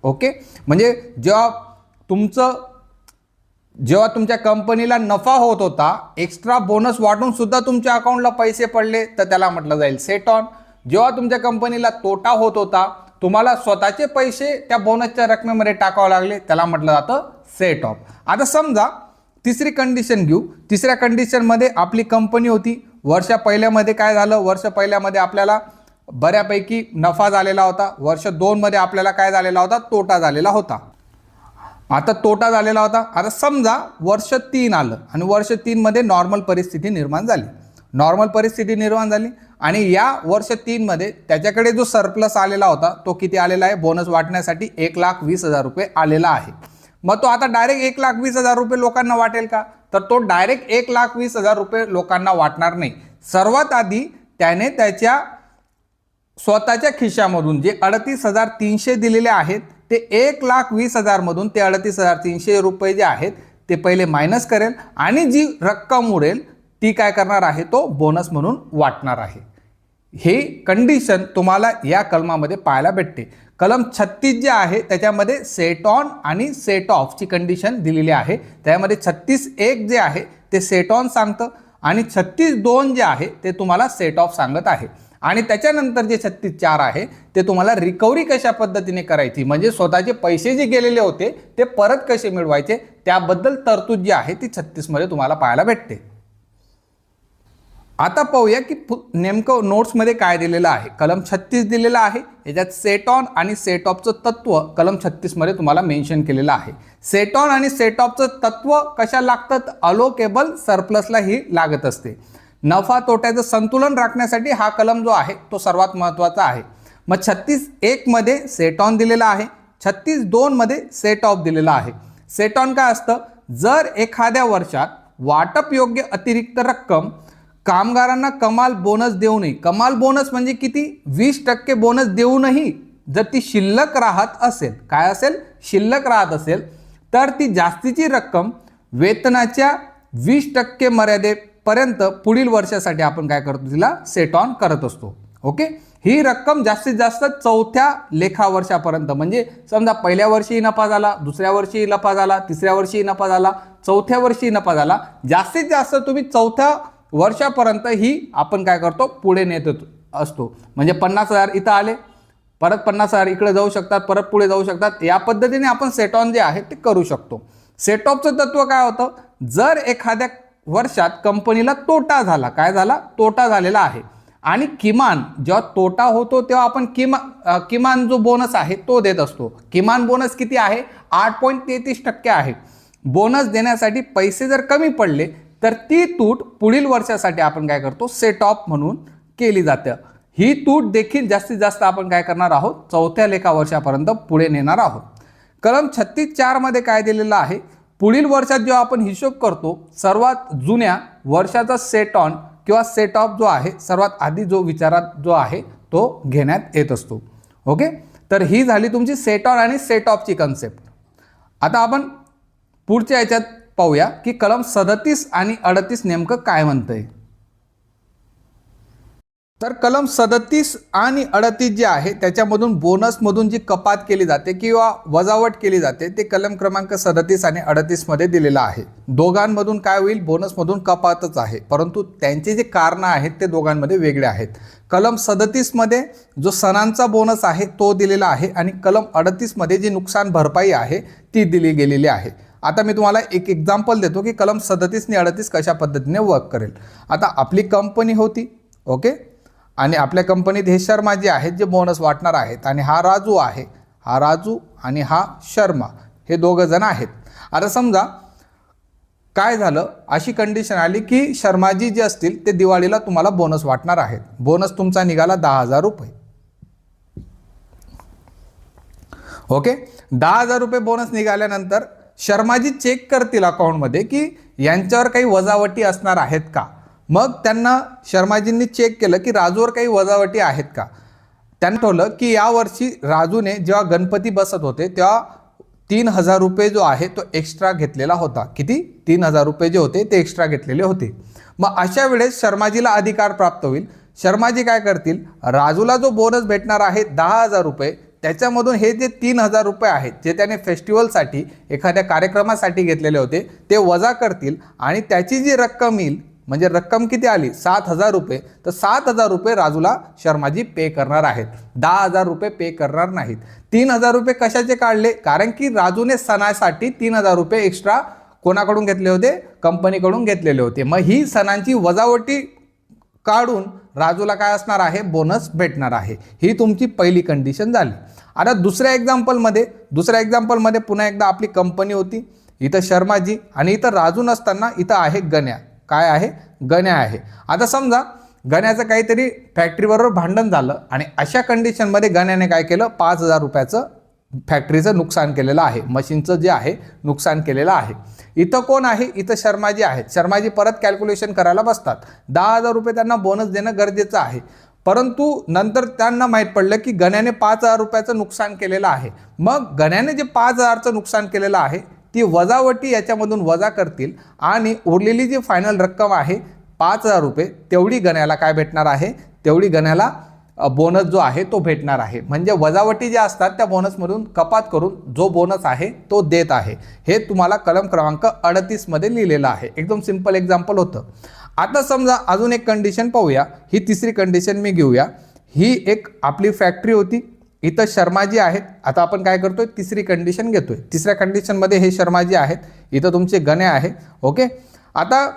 ओके. म्हणजे जेव्हा तुमच्या कंपनीला नफा होत होता, एक्स्ट्रा बोनस वाटून सुद्धा तुमच्या अकाउंटला पैसे पडले तर त्याला म्हटलं जाईल सेट ऑन. जेव्हा तुमच्या कंपनीला तोटा होत होता, तुम्हाला स्वतःचे पैसे त्या बोनसच्या रकमेमध्ये टाकावे लागले, त्याला म्हटलं जातं सेट ऑफ. आता समजा तिसरी कंडिशन घेऊ. तिसऱ्या कंडिशनमध्ये आपली कंपनी होती. वर्ष पहिल्यामध्ये काय झालं? वर्ष पहिल्यामध्ये आपल्याला बऱ्यापैकी नफा झालेला होता. वर्ष 2 मध्ये आपल्याला काय झालेला होता? तोटा झालेला होता. आता तोटा झालेला होता. आता समजा वर्ष 3 आलं आणि वर्ष 3 मध्ये नॉर्मल परिस्थिती निर्माण झाली. नॉर्मल परिस्थिती निर्माण झाली आणि या वर्ष 3 मध्ये त्याच्याकडे जो सरप्लस आलेला होता तो किती आलेला आहे? बोनस वाटण्यासाठी 1,20,000 रुपये आलेला आहे. मग तो आता डायरेक्ट 1,20,000 रुपये लोकांना वाटेल का? तर तो डायरेक्ट 1,20,000 रुपये लोकांना वाटणार नाही. सर्वात आधी त्याने त्याच्या स्वतःच्या खिशामधून जे 38,300 दिलेले आहेत ते 1,20,000 मधून ते 38,300 रुपये जे आहेत ते पहिले मायनस करेल आणि जी रक्कम उरेल ती काय करणार आहे? तो बोनस म्हणून वाटणार आहे. हे कंडिशन तुम्हाला या कलमामध्ये पाहायला भेटते. कलम 36 जे आहे त्याच्यामध्ये सेट ऑन आणि सेट ऑफची कंडिशन दिलेली आहे. त्यामध्ये 36(1) जे आहे ते सेट ऑन सांगतं आणि 36(2) जे आहे ते तुम्हाला सेट ऑफ सांगत आहे. आणि त्याच्यानंतर जे 36(4) आहे ते तुम्हाला रिकव्हरी कशा पद्धतीने करायची, म्हणजे स्वतःचे पैसे जे गेलेले होते ते परत कसे मिळवायचे त्याबद्दल तरतूद जी आहे ती 36 मध्ये तुम्हाला पाहायला भेटते. आता पाहूया की नेमकं नोट्समध्ये काय दिलेलं आहे. कलम 36 दिलेला आहे. याच्यात सेट ऑन आणि सेट ऑफचं तत्व कलम 36 मध्ये तुम्हाला मेन्शन केलेलं आहे. सेट ऑन आणि सेट ऑफचं तत्व कशा लागतात? अलोकेबल सरप्लसला ही लागत असते. नफा तोट्याचं संतुलन राखण्यासाठी हा कलम जो आहे तो सर्वात महत्त्वाचा आहे. मग 36(1) मध्ये सेट ऑन दिलेला आहे. 36(2) मध्ये सेट ऑफ दिलेला आहे. सेट ऑन काय असतं? जर एखाद्या वर्षात वाटप योग्य अतिरिक्त रक्कम कामगारांना कमाल बोनस देऊनही, कमाल बोनस म्हणजे किती? 20% बोनस देऊनही जर ती शिल्लक राहत असेल, काय असेल? शिल्लक राहत असेल तर ती जास्तीची रक्कम वेतनाच्या 20% मर्यादेपर्यंत पुढील वर्षासाठी आपण काय करतो? तिला सेट ऑन करत असतो. ओके. ही रक्कम जास्तीत जास्त 4थ्या लेखा वर्षापर्यंत, म्हणजे समजा पहिल्या वर्षी नफा झाला, दुसऱ्या वर्षी नफा झाला, तिसऱ्या वर्षी नफा झाला, 4थ्या वर्षी नफा झाला, जास्तीत जास्त तुम्ही 4थ्या वर्षापर्यंत ही आपण काय करतो? पुढे नेत असतो. म्हणजे 50,000 इथं आले, परत 50,000 इकडे जाऊ शकतात, परत पुढे जाऊ शकतात. या पद्धतीने आपण सेट ऑन जे आहे ते करू शकतो. सेट ऑफचं तत्व काय होतं? जर एखाद्या वर्षात कंपनीला तोटा झाला, काय झाला? तोटा झालेला आहे आणि किमान जेव्हा तोटा होतो तेव्हा आपण किमान जो बोनस आहे तो देत असतो. किमान बोनस किती आहे? 8.33% आहे. बोनस देण्यासाठी पैसे जर कमी पडले तर ती तूट पुढील वर्षासाठी आपण काय करतो? सेट ऑफ म्हणून केली जाते. ही तूट देखील जास्तीत जास्त आपण काय करणार आहोत? 4थ्या लेखा वर्षापर्यंत पुढे नेणार आहोत. कलम 36(4) मध्ये काय दिलेलं आहे? पुढील वर्षात जेव्हा आपण हिशोब करतो सर्वात जुन्या वर्षाचा सेट ऑन किंवा सेट ऑफ जो आहे सर्वात आधी जो विचारात जो आहे तो घेण्यात येत असतो. ओके. तर ही झाली तुमची सेट ऑन आणि सेट ऑफची कन्सेप्ट. आता आपण पुढच्या याच्यात पाहूया की कलम 37 आणि 38 नेमकं काय म्हणतंय. तर कलम 37 आणि 38 जे आहे त्याच्यामधून बोनसमधून जी कपात केली जाते किंवा वजावट केली जाते ते कलम क्रमांक 37 आणि 38 मध्ये दिलेलं आहे. दोघांमधून काय होईल, बोनसमधून कपातच आहे, परंतु त्यांचे जे कारण आहेत ते दोघांमध्ये वेगळे आहेत. कलम 37 मध्ये जो सणांचा बोनस आहे तो दिलेला आहे आणि कलम 38 मध्ये जी नुकसान भरपाई आहे ती दिली गेलेली आहे. आता मी तुम्हाला एक एक्झाम्पल देतो की कलम 37 आणि 38 कशा पद्धतीने वर्क करेल. आता आपली कंपनी होती, ओके, आणि आपल्या कंपनीत हे शर्मा जे आहेत जे बोनस वाटणार आहेत आणि हा राजू आहे, हा राजू आणि हा शर्मा हे दोघं जण आहेत. आता समजा काय झालं, अशी कंडिशन आली की शर्माजी जे असतील ते दिवाळीला तुम्हाला बोनस वाटणार आहेत. बोनस तुमचा निघाला 10,000 रुपये. ओके, 10,000 रुपये बोनस निघाल्यानंतर शर्माजी चेक करतील अकाउंटमध्ये की यांच्यावर काही वजावटी असणार आहेत का. मग त्यांना शर्माजींनी चेक केलं की राजूवर काही वजावटी आहेत का. त्यांनी ठरवलं की यावर्षी राजूने जेव्हा गणपती बसत होते तेव्हा 3,000 रुपये जो आहे तो एक्स्ट्रा घेतलेला होता. किती? 3,000 रुपये जे होते ते एक्स्ट्रा घेतलेले होते. मग अशा वेळेस शर्माजीला अधिकार प्राप्त होईल. शर्माजी काय करतील, राजूला जो बोनस भेटणार आहे 10,000 रुपये त्याच्यामधून हे जे 3,000 रुपये आहेत जे त्याने फेस्टिवलसाठी एखाद्या कार्यक्रमासाठी घेतलेले होते ते वजा करतील आणि त्याची जी रक्कम येईल, म्हणजे रक्कम किती आली 7,000 रुपये, तर 7,000 रुपये राजूला शर्माजी पे करणार आहेत. 10,000 रुपये पे करणार नाहीत. 3,000 रुपये कशाचे काढले, कारण की राजूने सणासाठी 3,000 रुपये एक्स्ट्रा कोणाकडून घेतले होते, कंपनीकडून घेतलेले होते. मग ही सणांची वजावटी काढून राजूला काय असणार आहे, बोनस भेटणार आहे. ही तुमची पहिली कंडिशन झाली. आता दुसऱ्या एक्झाम्पलमध्ये पुन्हा एकदा आपली कंपनी होती, इथं शर्माजी आणि इथं राजू नसताना इथं आहे गण्या. काय आहे, गण्या आहे. आता समजा गण्याचं काहीतरी फॅक्टरीबरोबर भांडण झालं आणि अशा कंडिशनमध्ये गण्याने काय केलं, 5,000 रुपयाचं फॅक्टरीचं नुकसान केलेलं आहे, मशीनचं जे आहे नुकसान केलेलं आहे. इथं कोण आहे, इथं शर्माजी आहेत. शर्माजी परत कॅल्क्युलेशन करायला बसतात. 10,000 रुपये त्यांना बोनस देणं गरजेचं आहे, परंतु नंतर त्यांना माहीत पडलं की गण्याने 5,000 रुपयाचं नुकसान केलेलं आहे. मग गण्याने जे 5,000चं नुकसान केलेलं आहे ती वजावटी याच्यामधून वजा करतील आणि उरलेली जी फायनल रक्कम आहे 5,000 रुपये तेवढी गण्याला काय भेटणार आहे, तेवढी गण्याला बोनस जो आहे तो भेटणार आहे. म्हणजे वजावटी ज्या असतात त्या बोनसमधून कपात करून जो बोनस आहे तो देत आहे. हे तुम्हाला कलम क्रमांक 38 मध्ये लिहिलेलं आहे. एकदम सिंपल एक्झाम्पल होतं. आता समजा अजून एक कंडिशन पाहूया. ही तिसरी कंडिशन मी घेऊया. ही एक आपली फॅक्टरी होती, इथं शर्माजी आहेत. आता आपण काय करतोय, तिसरी कंडिशन घेतोय. तिसऱ्या कंडिशनमध्ये हे शर्माजी आहेत, इथं तुमचे गण्या आहे. ओके, आता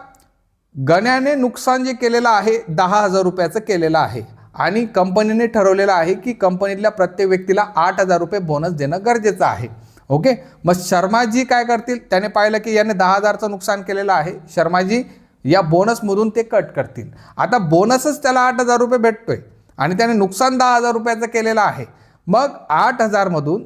गण्याने नुकसान जे केलेलं आहे 10,000 रुपयाचं केलेलं आहे आणि कंपनीने ठरवलेलं आहे की कंपनीतल्या प्रत्येक व्यक्तीला 8,000 रुपये बोनस देणं गरजेचं आहे. ओके, मग शर्माजी काय करतील, त्याने पाहिलं की याने 10,000चं नुकसान केलेलं आहे, शर्माजी या बोनसमधून ते कट करतील. आता बोनसच त्याला 8,000 रुपये भेटतोय आणि त्याने नुकसान 10,000 रुपयाचं केलेलं आहे. मग 8,000 मधून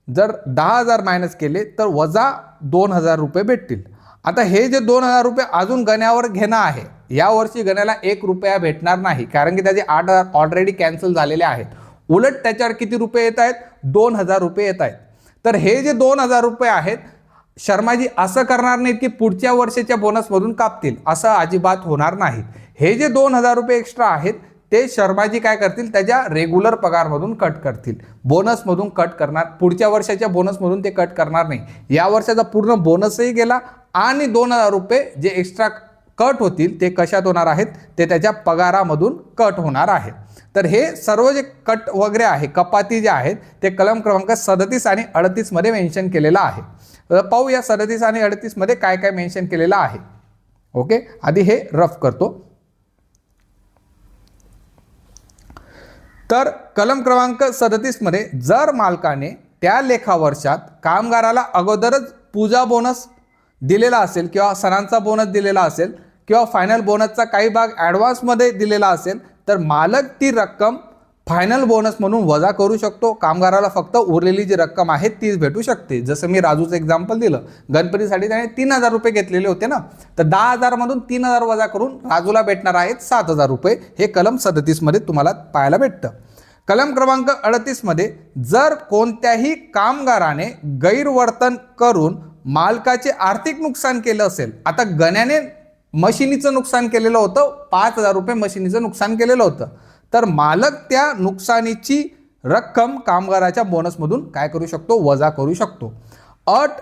जर 10,000 मायनस केले तर वजा 2,000 रुपये भेटतील. आता हे जे 2,000 रुपये अजून गण्यावर घेणं आहे, यावर्षी गण्याला 1 रुपया भेटणार नाही, कारण की त्याचे 8,000 ऑलरेडी कॅन्सल झालेले आहेत. उलट त्याच्यावर किती रुपये येत आहेत, 2,000 रुपये येत आहेत. तर हे जे 2,000 रुपये आहेत शर्माजी असं करणार नाहीत की पुढच्या वर्षाच्या बोनसमधून कापतील, असं अजिबात होणार नाही. हे जे 2,000 रुपये एक्स्ट्रा आहेत ते शर्माजी काय करतील, त्याच्या रेग्युलर पगारमधून कट करतील, बोनसमधून कट करणार. पुढच्या वर्षाच्या बोनसमधून ते कट करणार नाही. या वर्षाचा पूर्ण बोनसही गेला आणि 2,000 रुपये जे एक्स्ट्रा कट होतील ते कशात होणार आहेत, ते त्याच्या पगारामधून कट होणार आहेत. तर हे सर्व जे कट वगैरे आहे, कपाती जे आहेत ते कलम क्रमांक 37 आणि 38 मध्ये मेन्शन केलेलं आहे. पाहूया 37 आणि 38 मध्ये काय काय मेन्शन केलेलं आहे. ओके, आधी हे रफ करतो. तर कलम क्रमांक 37 मध्ये जर मालकाने त्या लेखावर्षात कामगाराला अगोदरच पूजा बोनस दिलेला असेल किंवा सणांचा बोनस दिलेला असेल किंवा फायनल बोनसचा काही भाग ॲडव्हान्समध्ये दिलेला असेल तर मालक ती रक्कम फायनल बोनस म्हणून वजा करू शकतो. कामगाराला फक्त उरलेली जी रक्कम आहे तीच भेटू शकते. जसं मी राजूचं एक्झाम्पल दिलं, गणपतीसाठी त्याने 3,000 रुपये घेतलेले होते ना, तर 10,000 मधून 3,000 वजा करून राजूला भेटणार आहेत 7,000 रुपये. हे कलम 37 मध्ये तुम्हाला पाहायला भेटतं. कलम क्रमांक 38 मध्ये जर कोणत्याही कामगाराने गैरवर्तन करून मालकाचे आर्थिक नुकसान केलं असेल, आता गण्याने मशिनीचं नुकसान केलेलं होतं, 5,000 रुपये मशिनीचं नुकसान केलेलं होतं, तर मालक त्या नुकसानीची रक्कम कामगाराच्या बोनसमधून काय करू शकतो, वजा करू शकतो. अट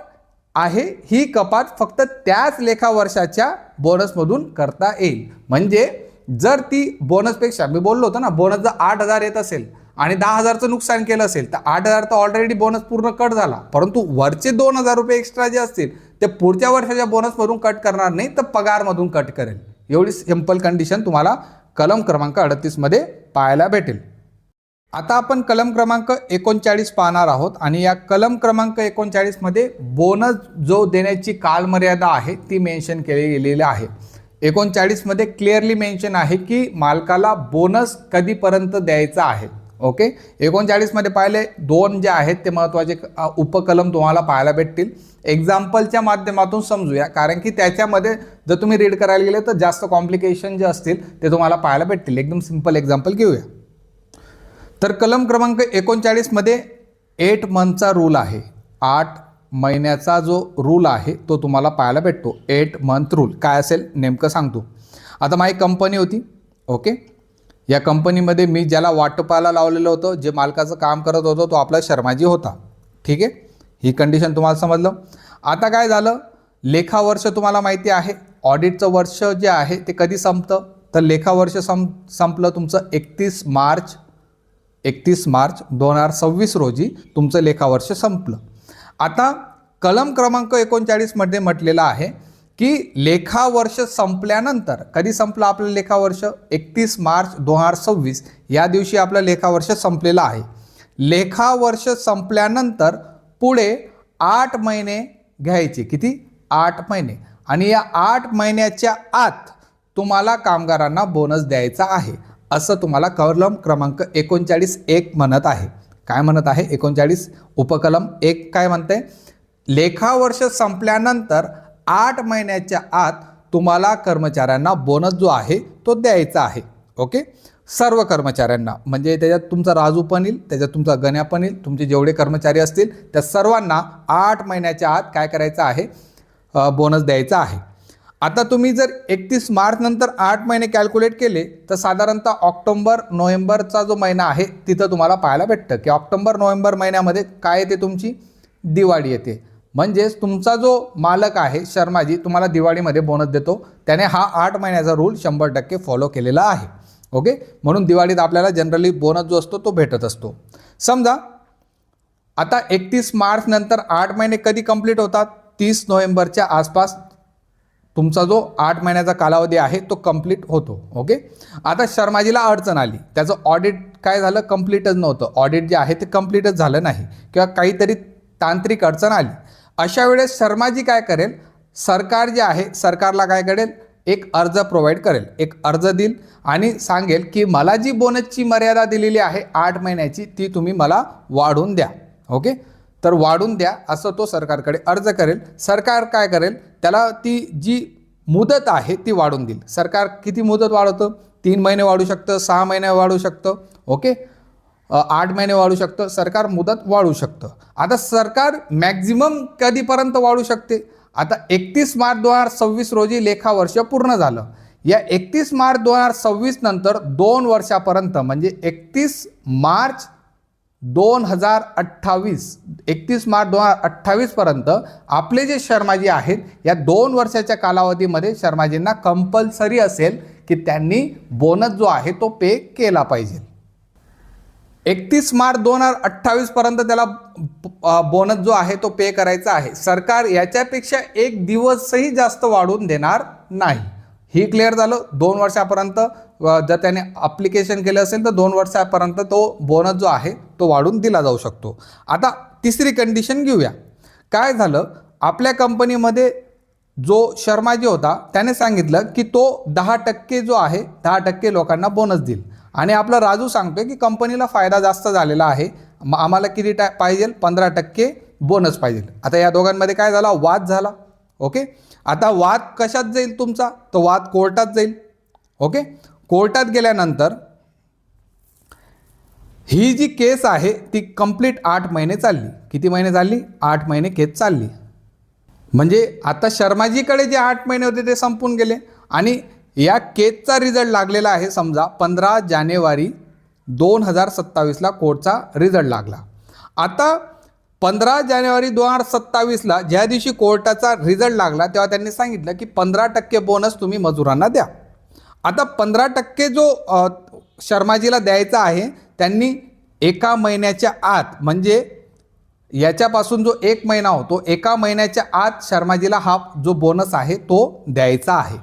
आहे ही कपात फक्त त्याच लेखा वर्षाच्या बोनसमधून करता येईल. म्हणजे जर ती बोनसपेक्षा, मी बोललो होतो ना, बोनस जर 8,000 येत असेल आणि 10,000चं नुकसान केलं असेल तर 8,000 तर ऑलरेडी बोनस पूर्ण कट झाला, परंतु वरचे 2,000 रुपये एक्स्ट्रा जे असतील ते पुढच्या वर्षाच्या बोनसमधून कट करणार नाही, तर पगारमधून कट करेल. एवढी सिंपल कंडिशन तुम्हाला कलम क्रमांक 38 मध्ये पाहायला भेटेल. आता आपण कलम क्रमांक 39 पाहणार आहोत आणि या कलम क्रमांक 39 मध्ये बोनस जो देण्याची कालमर्यादा आहे ती मेन्शन केली गेलेली आहे. 39 मध्ये क्लिअरली मेन्शन आहे की मालकाला बोनस कधीपर्यंत द्यायचा आहे. ओके, 39 मध्ये पाहिले 2 जे आहेत ते महत्त्वाचे उपकलम तुम्हाला पाहायला भेटतील. एक्झाम्पलच्या माध्यमातून समजूया, कारण की त्याच्यामध्ये जर तुम्ही रीड करायला गेले तर जास्त कॉम्प्लिकेशन जे असतील ते तुम्हाला पाहायला भेटतील. एकदम सिंपल एक्झाम्पल घेऊया. तर कलम क्रमांक 39 मध्ये 8 मंथचा रूल आहे. 8 महिन्याचा जो रूल आहे तो तुम्हाला पाहायला भेटतो. 8 मंथ रूल काय असेल नेमकं सांगतो. आता माझी कंपनी होती. ओके, या कंपनीमध्ये मी ज्याला वाटपाला लावलेलं होतं, जे मालकाचं काम करत होतं, तो आपला शर्माजी होता. ठीक आहे, ही कंडिशन तुम्हाला समजलं. आता काय झालं, लेखा वर्ष तुम्हाला माहिती आहे, ऑडिटचं वर्ष जे आहे ते कधी संपतं, तर लेखा वर्ष संपलं तुमचं 31 मार्च 2026 रोजी तुमचं लेखा वर्ष संपलं. आता कलम क्रमांक 39 मध्ये म्हटलेलं आहे की लेखा वर्ष संपल्यानंतर, कधी संपलं आपलं लेखा वर्ष, 31 मार्च 2026 या दिवशी आपलं लेखा वर्ष संपलेलं आहे. लेखा वर्ष संपल्यानंतर पुढे 8 महिने घ्यायचे. किती? 8 महिने. आणि या 8 महिन्याच्या आत तुम्हाला कामगारांना बोनस द्यायचा आहे, असं तुम्हाला कलम क्रमांक 39(1) म्हणत आहे. काय म्हणत आहे? 39 उपकलम 1 काय म्हणते? लेखा वर्ष संपल्यानंतर 8 महिन्याच्या आत तुम्हाला कर्मचाऱ्यांना बोनस जो आहे तो द्यायचा आहे. ओके, सर्व कर्मचाऱ्यांना, म्हणजे त्याच्यात तुमचा राजू पण येईल, त्याच्यात तुमचा गण्या पण येईल, तुमचे जेवढे कर्मचारी असतील त्या सर्वांना 8 महिन्याच्या आत काय करायचं आहे? बोनस द्यायचा आहे. आता तुम्ही जर 31 मार्च नंतर 8 महिने कॅल्क्युलेट केले तर साधारणतः ऑक्टोबर नोव्हेंबरचा जो महिना आहे तिथं तुम्हाला पाहायला भेटतं की ऑक्टोबर नोव्हेंबर महिन्यामध्ये काय येते? तुमची दिवाळी येते. म्हणजेच तुमचा जो मालक आहे शर्माजी तुम्हाला दिवाळीमध्ये बोनस देतो, त्याने हा 8 महिन्याचा रूल 100% फॉलो केलेला आहे. ओके, म्हणून दिवाळीत आपल्याला जनरली बोनस जो असतो तो भेटत असतो. समजा आता 31 मार्च नंतर 8 महिने कधी कंप्लीट होतात? 30 नोव्हेंबरच्या आसपास तुमचा जो 8 महिन्याचा कालावधी आहे तो कंप्लीट होतो. ओके, आता शर्माजीला अडचण आली, त्याचं ऑडिट काय झालं? कंप्लीटच नव्हतं. ऑडिट जे आहे ते कंप्लीटच झालं नाही किंवा काहीतरी तांत्रिक अडचण आली. अशा वेळेस शर्माजी काय करेल? सरकार जे आहे सरकारला काय करेल? एक अर्ज प्रोव्हाइड करेल, एक अर्ज देईल आणि सांगेल की मला जी बोनसची मर्यादा दिलेली आहे 8 महिन्याची ती तुम्ही मला वाढवून द्या. ओके, तर वाढून द्या असं तो सरकारकडे अर्ज करेल. सरकार काय करेल? त्याला ती जी मुदत आहे ती वाढवून देईल. सरकार किती मुदत वाढवतं? 3 महिने वाढू शकतं, 6 महिने वाढू शकतं. ओके, 8 महिने वाढू शकतं. सरकार मुदत वाढू शकतं. आता सरकार मॅक्झिमम कधीपर्यंत वाढू शकते? आता 31 मार्च 2026 रोजी लेखा वर्ष पूर्ण झालं. या 31 मार्च 2026 नंतर 2 वर्षापर्यंत, म्हणजे 31 मार्च 2028, 31 मार्च 2028 पर्यंत आपले जे शर्माजी आहेत या 2 वर्षाच्या कालावधीमध्ये शर्माजींना कंपल्सरी असेल की त्यांनी बोनस जो आहे तो पे केला पाहिजे. 31 मार्च 2028 पर्यंत त्याला बोनस जो आहे तो पे करायचा आहे. सरकार याच्यापेक्षा 1 दिवसही जास्त वाढवून देणार नाही. ही क्लिअर झालं. 2 वर्षापर्यंत जर त्याने ॲप्लिकेशन केलं असेल तर 2 वर्षापर्यंत तो बोनस जो आहे तो वाढून दिला जाऊ शकतो. आता तिसरी कंडिशन घेऊया. काय झालं? आपल्या कंपनीमध्ये जो शर्माजी होता त्याने सांगितलं की तो 10% जो आहे 10% लोकांना बोनस देईल आणि आपला राजू सांगतोय की कंपनीला फायदा जास्त झालेला आहे, आम्हाला किती पाहिजे? 15% बोनस पाहिजे. आता या दोघांमध्ये काय झाला? वाद झाला. ओके, आता वाद कशात जाईल तुमचा? तो वाद कोर्टात जाईल. ओके, कोर्टात गेल्यानंतर ही जी केस आहे ती कंप्लीट 8 महिने चालली. किती महिने चालली? 8 महिने केस चालली. म्हणजे आता शर्माजीकडे जे 8 महिने होते ते संपून गेले आणि या केसचा रिझल्ट लागलेला आहे समजा 15 जानेवारी 2027ला कोर्टचा रिझल्ट लागला. आता 15 जानेवारी 2027ला ज्या दिवशी कोर्टाचा रिझल्ट लागला तेव्हा त्यांनी सांगितलं की 15% बोनस तुम्ही मजुरांना द्या. आता 15% जो शर्माजीला द्यायचा आहे त्यांनी एका महिन्याच्या आत, म्हणजे याच्यापासून जो 1 महिना होतो, एका महिन्याच्या आत शर्माजीला हा जो बोनस आहे तो द्यायचा आहे.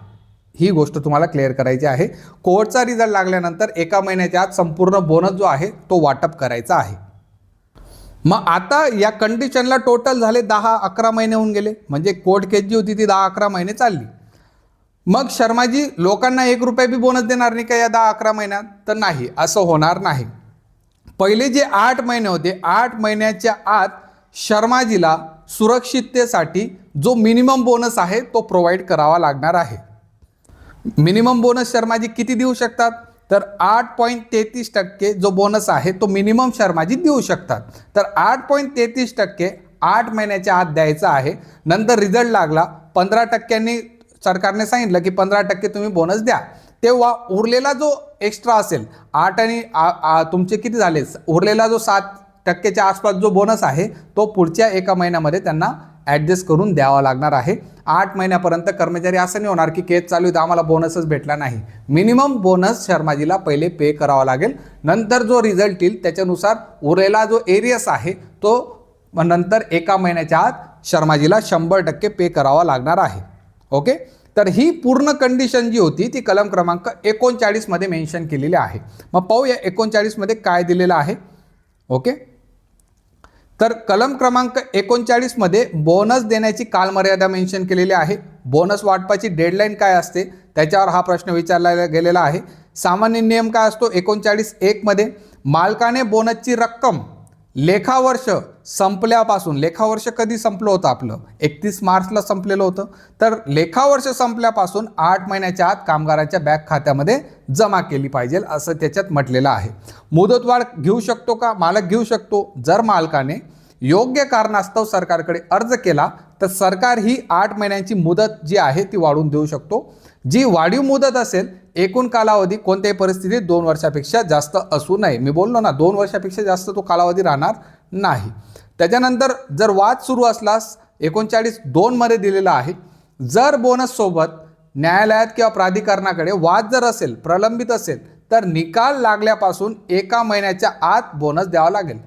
ही गोष्ट तुम्हाला क्लिअर करायची आहे. कोर्टचा रिझल्ट लागल्यानंतर एका महिन्याच्या आत संपूर्ण बोनस जो आहे तो वाटप करायचा आहे. मग आता या कंडिशनला टोटल झाले 10-11 महिने होऊन गेले, म्हणजे कोर्ट केस जी होती ती 10-11 महिने चालली. मग शर्माजी लोकांना 1 रुपया बी बोनस देणार नाही का या 10-11 महिन्यात? तर नाही, असं होणार नाही. पहिले जे 8 महिने होते, 8 महिन्याच्या आत शर्माजीला सुरक्षिततेसाठी जो मिनिमम बोनस आहे तो प्रोव्हाइड करावा लागणार आहे. मिनिमम बोनस शर्माजी किती देऊ शकतात? तर 8.33% जो बोनस आहे तो मिनिमम शर्माजी देऊ शकतात. तर 8.33% 8 महिन्याच्या आत द्यायचा आहे. नंतर रिझल्ट लागला, 15%नी सरकारने सांगितलं की 15% तुम्ही बोनस द्या. तेव्हा उरलेला जो एक्स्ट्रा असेल 8 आणि तुमचे किती झाले, उरलेला जो 7%च्या आसपास जो बोनस आहे तो पुढच्या एका महिन्यामध्ये त्यांना ॲडजस्ट करून द्यावा लागणार आहे. 8 महिन्यापर्यंत कर्मचारी असं नाही होणार की केस चालू आहे तर आम्हाला बोनसच भेटला नाही. मिनिमम बोनस शर्माजीला पहिले पे करावा लागेल. नंतर जो रिझल्ट येईल त्याच्यानुसार उरलेला जो एरियस आहे तो नंतर एका महिन्याच्या आत शर्माजीला 100% पे करावा लागणार आहे. ओके, तर ही पूर्ण कंडिशन जी होती ती कलम क्रमांक 39 मध्ये मेन्शन केलेली आहे. मग पाहूया 39 मध्ये काय दिलेलं आहे. ओके, तर कलम क्रमांक 39 मध्ये बोनस देण्याची कालमर्यादा मेन्शन केलेली आहे. बोनस वाटपाची डेडलाईन काय असते त्याच्यावर हा प्रश्न विचारला गेलेला आहे. सामान्य नियम काय असतो 39(1) मध्ये, मालकाने बोनसची रक्कम लेखावर्ष संपल्यापासून, लेखावर्ष कधी संपलं होतं आपलं 31 मार्चला संपलेलं होतं, तर लेखावर्ष संपल्यापासून 8 महिन्याच्या आत कामगाराच्या बँक खात्यामध्ये जमा केली पाहिजे असं त्याच्यात म्हटलेलं आहे. मुदतवाढ घेऊ शकतो का? मालक घेऊ शकतो. जर मालकाने योग्य कारणास्तव सरकारकडे अर्ज केला तर सरकार ही 8 महिन्यांची मुदत जी आहे ती वाढवून देऊ शकतो. जी वाढीव मुदत असेल, एकूण कालावधी कोणत्याही परिस्थितीत 2 वर्षापेक्षा जास्त असू नये. मी बोललो ना 2 वर्षापेक्षा जास्त तो कालावधी राहणार नाही. त्याच्यानंतर जर वाद सुरू असल्यास 39(2) मध्ये दिलेला आहे, जर बोनस सोबत न्यायालयात किंवा प्राधिकरणाकडे वाद जर असेल, प्रलंबित असेल तर निकाल लागल्यापासून एका महिन्याच्या आत बोनस द्यावा लागेल.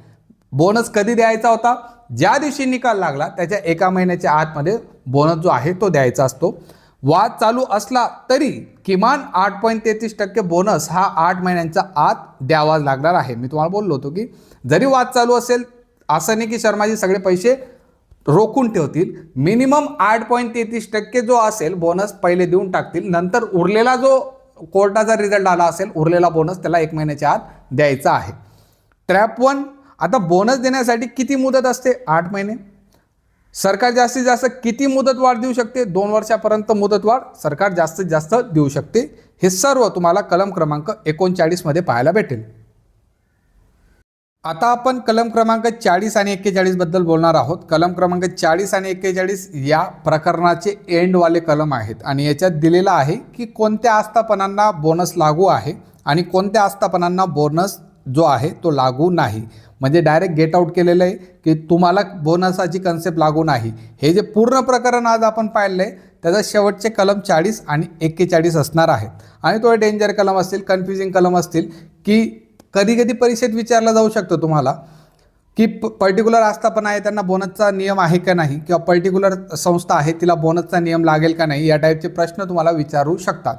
बोनस कधी द्यायचा होता? ज्या दिवशी निकाल लागला त्याच्या एका महिन्याच्या आतमध्ये बोनस जो आहे तो द्यायचा असतो. वाद चालू असला तरी किमान 8.33% बोनस हा 8 महिन्यांच्या आत द्यावा लागणार आहे. मी तुम्हाला बोललो होतो की जरी वाद चालू असेल असं नाही की शर्माजी सगळे पैसे रोखून ठेवतील. मिनिमम 8.33% जो असेल बोनस पहिले देऊन टाकतील. नंतर उरलेला जो कोर्टाचा रिझल्ट आला असेल उरलेला बोनस त्याला 1 महिन्याच्या आत द्यायचा आहे. ट्रॅप 1, आता बोनस देण्यासाठी किती मुदत असते? 8 महिने. सरकार जास्तीत जास्त किती मुदतवाढ देऊ शकते? 2 वर्षापर्यंत मुदतवाढ सरकार जास्तीत जास्त देऊ शकते. हे सर्व तुम्हाला कलम क्रमांक 39 मध्ये पाहायला भेटेल. आता आपण कलम क्रमांक 40 आणि 41 बद्दल बोलणार आहोत. कलम क्रमांक 40 आणि 41 या प्रकरणाचे एंडवाले कलम आहेत आणि याच्यात दिलेलं आहे की कोणत्या आस्थापनांना बोनस लागू आहे आणि कोणत्या आस्थापनांना बोनस जो आहे तो लागू नाही. म्हणजे डायरेक्ट गेट आउट केलेलं आहे की तुम्हाला बोनसाची कन्सेप्ट लागू नाही. हे जे पूर्ण प्रकरण आज आपण पाहिलं आहे त्याचा शेवटचे कलम 40 आणि 41 असणार आहेत. आणि थोडे डेंजर कलम असतील, कन्फ्युजिंग कलम असतील की कधी कधी परीक्षेत विचारला जाऊ शकतो तुम्हाला की पर्टिक्युलर आस्थापना आहे त्यांना बोनसचा नियम आहे का नाही, किंवा पर्टिक्युलर संस्था आहे तिला बोनसचा नियम लागेल का नाही, या टाईपचे प्रश्न तुम्हाला विचारू शकतात.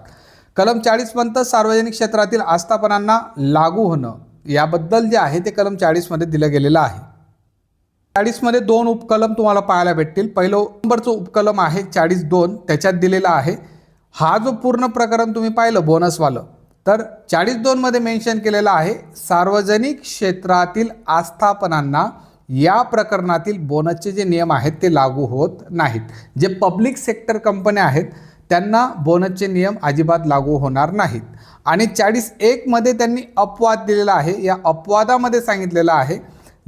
कलम 40 म्हणतं सार्वजनिक क्षेत्रातील आस्थापनांना लागू होणं याबद्दल जे आहे ते कलम 40 मध्ये दिलं गेलेलं आहे. 40 मध्ये 2 उपकलम तुम्हाला पाहायला भेटतील. पहिलं नंबरचं उपकलम आहे 40(2), त्याच्यात दिलेला आहे. हा जो पूर्ण प्रकरण तुम्ही पाहिलं बोनसवालं, तर 42 मध्ये मेन्शन केलेलं आहे सार्वजनिक क्षेत्रातील आस्थापनांना या प्रकरणातील बोनसचे जे नियम आहेत ते लागू होत नाहीत. जे पब्लिक सेक्टर कंपन्या आहेत त्यांना बोनसचे नियम अजिबात लागू होणार नाहीत. आणि 40(1) मध्ये त्यांनी अपवाद दिलेला आहे. या अपवादामध्ये सांगितलेलं आहे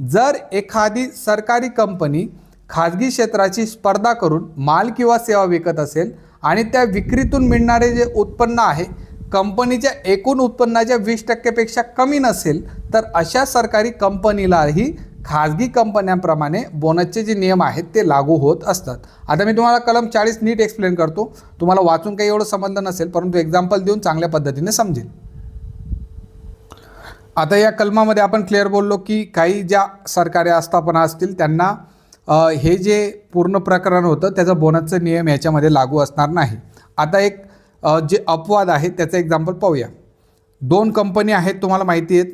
जर एखादी सरकारी कंपनी खाजगी क्षेत्राची स्पर्धा करून माल किंवा सेवा विकत असेल आणि त्या विक्रीतून मिळणारे जे उत्पन्न आहे कंपनीच्या एकूण उत्पन्नाच्या 20% कमी नसेल तर अशा सरकारी कंपनीलाही खाजगी कंपन्यांप्रमाणे बोनसचे जे नियम आहेत ते लागू होत असतात. आता मी तुम्हाला कलम 40 नीट एक्सप्लेन करतो. तुम्हाला वाचून काही एवढं समजलं नसेल, परंतु एक्झाम्पल देऊन चांगल्या पद्धतीने समजेल. आता या कलमामध्ये आपण क्लिअर बोललो की काही ज्या सरकारी आस्थापना असतील त्यांना हे जे पूर्ण प्रकरण होतं त्याचं बोनसचे नियम याच्यामध्ये लागू असणार नाही. आता एक जे अपवाद आहे त्याचं एक्झाम्पल पाहूया. 2 कंपनी आहेत, तुम्हाला माहिती आहेत,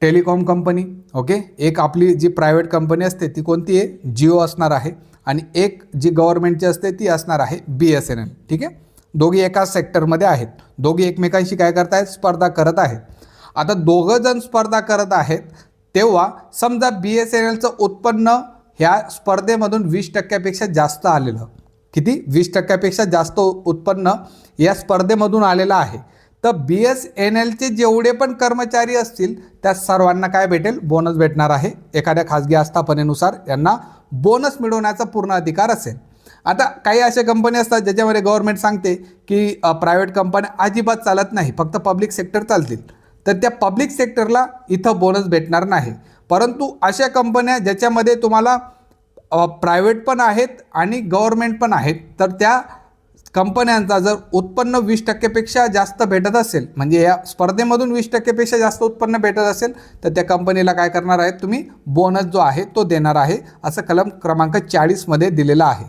टेलिकॉम कंपनी, ओके. एक आपली जी प्रायव्हेट कंपनी असते ती कोणती आहे, जिओ असणार आहे, आणि एक जी गव्हर्नमेंटची असते ती असणार आहे BSNL. ठीक आहे. दोघी एकाच सेक्टरमध्ये आहेत, दोघी एकमेकांशी काय करत आहेत, स्पर्धा करत आहेत. आता दोघं जण स्पर्धा करत आहेत तेव्हा समजा BSNLचं उत्पन्न ह्या स्पर्धेमधून 20% जास्त आलेलं, किती, 20% जास्त उत्पन्न या स्पर्धेमधून आलेलं आहे, तर BSNLचे जेवढे पण कर्मचारी असतील त्या सर्वांना काय भेटेल, बोनस भेटणार आहे. एखाद्या खाजगी आस्थापनेनुसार यांना बोनस मिळवण्याचा पूर्ण अधिकार असेल. आता काही अशा कंपनी असतात ज्याच्यामध्ये गव्हर्नमेंट सांगते की प्रायव्हेट कंपन्या अजिबात चालत नाही, फक्त पब्लिक सेक्टर चालतील, तर त्या पब्लिक सेक्टरला इथं बोनस भेटणार नाही. परंतु अशा कंपन्या ज्याच्यामध्ये तुम्हाला प्रायव्हेट पण आहेत आणि गव्हर्नमेंट पण आहेत, तर त्या कंपन्यांचा जर उत्पन्न 20% जास्त भेटत असेल, म्हणजे या स्पर्धेमधून 20% जास्त उत्पन्न भेटत असेल, तर त्या कंपनीला काय करणार आहे, तुम्ही बोनस जो आहे तो देणार आहे, असं कलम क्रमांक 40 मध्ये दिलेलं आहे.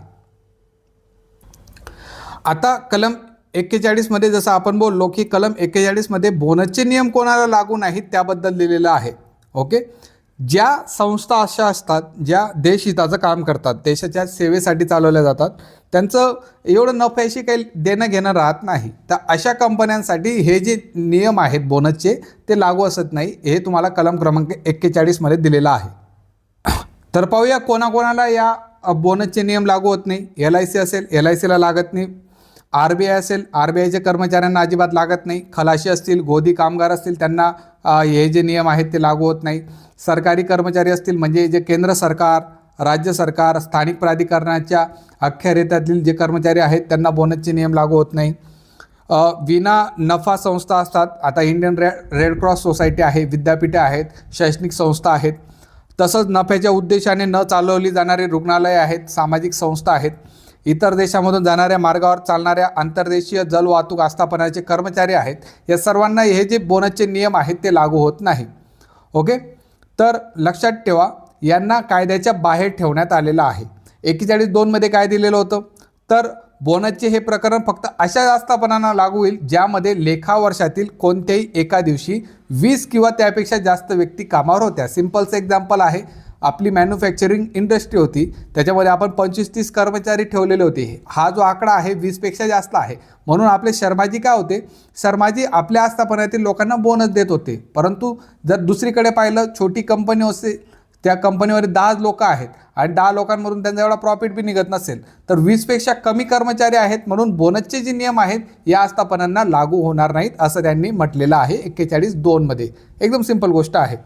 आता कलम 41 मध्ये जसं आपण बोललो की कलम 41 मध्ये बोनसचे नियम कोणाला लागू नाहीत त्याबद्दल दिलेलं आहे. ओके. ज्या संस्था अशा असतात ज्या देशहिताचं काम करतात, देशाच्या सेवेसाठी चालवल्या जातात, त्यांचं एवढं नफ्याशी काही देणं घेणं राहत नाही, तर अशा कंपन्यांसाठी हे जे नियम आहेत बोनसचे ते लागू असत नाही. हे तुम्हाला कलम क्रमांक 41 मध्ये दिलेलं आहे. तर पाहूया कोणाकोणाला या बोनसचे नियम लागू होत नाही. LIC असेल, LICला लागत नाही. RBI असेल, RBIच्या कर्मचाऱ्यांना अजिबात लागत नाही. खलाशी असतील, गोदी कामगार असतील, त्यांना हे जे नियम आहेत ते लागू होत नाही. सरकारी कर्मचारी असतील, म्हणजे जे केंद्र सरकार, राज्य सरकार, स्थानिक प्राधिकरणाच्या अखत्यारीतील जे कर्मचारी आहेत त्यांना बोनसचे नियम लागू होत नाही. विना नफा संस्था असतात, आता इंडियन रेड क्रॉस सोसायटी आहे, विद्यापीठे आहेत, शैक्षणिक संस्था आहेत, तसंच नफ्याच्या उद्देशाने न चालवली जाणारी रुग्णालये आहेत, सामाजिक संस्था आहेत, इतर देशामधून जाणाऱ्या मार्गावर चालणाऱ्या आंतरदेशीय जलवाहतूक आस्थापनाचे कर्मचारी आहेत, या सर्वांना हे जे बोनसचे नियम आहेत ते लागू होत नाही. ओके. तर लक्षात ठेवा, यांना कायद्याच्या बाहेर ठेवण्यात आलेलं आहे. 41(2) मध्ये काय दिलेलं होतं, तर बोनसचे हे प्रकरण फक्त अशा आस्थापनांना लागू होईल ज्यामध्ये लेखा वर्षातील कोणत्याही एका दिवशी 20 किंवा त्यापेक्षा जास्त व्यक्ती कामावर होत्या. सिम्पलचं एक्झाम्पल आहे, आपली मॅन्युफॅक्चरिंग इंडस्ट्री होती, त्याच्यामध्ये आपण 25-30 कर्मचारी ठेवलेले होते. हा जो आकडा आहे 20पेक्षा जास्त आहे, म्हणून आपले शर्माजी काय होते, शर्माजी आपल्या आस्थापनातील लोकांना बोनस देत होते. परंतु जर दुसरीकडे पाहिलं, छोटी कंपनी असते, त्या कंपनीमध्ये 10 लोक आहेत आणि 10 लोकांमधून त्यांचा एवढा प्रॉफिट बी निघत नसेल, तर 20पेक्षा कमी कर्मचारी आहेत, म्हणून बोनसचे जे नियम आहेत या आस्थापनांना लागू होणार नाहीत, असं त्यांनी म्हटलेलं आहे 41(2) मध्ये. एकदम सिंपल गोष्ट आहे.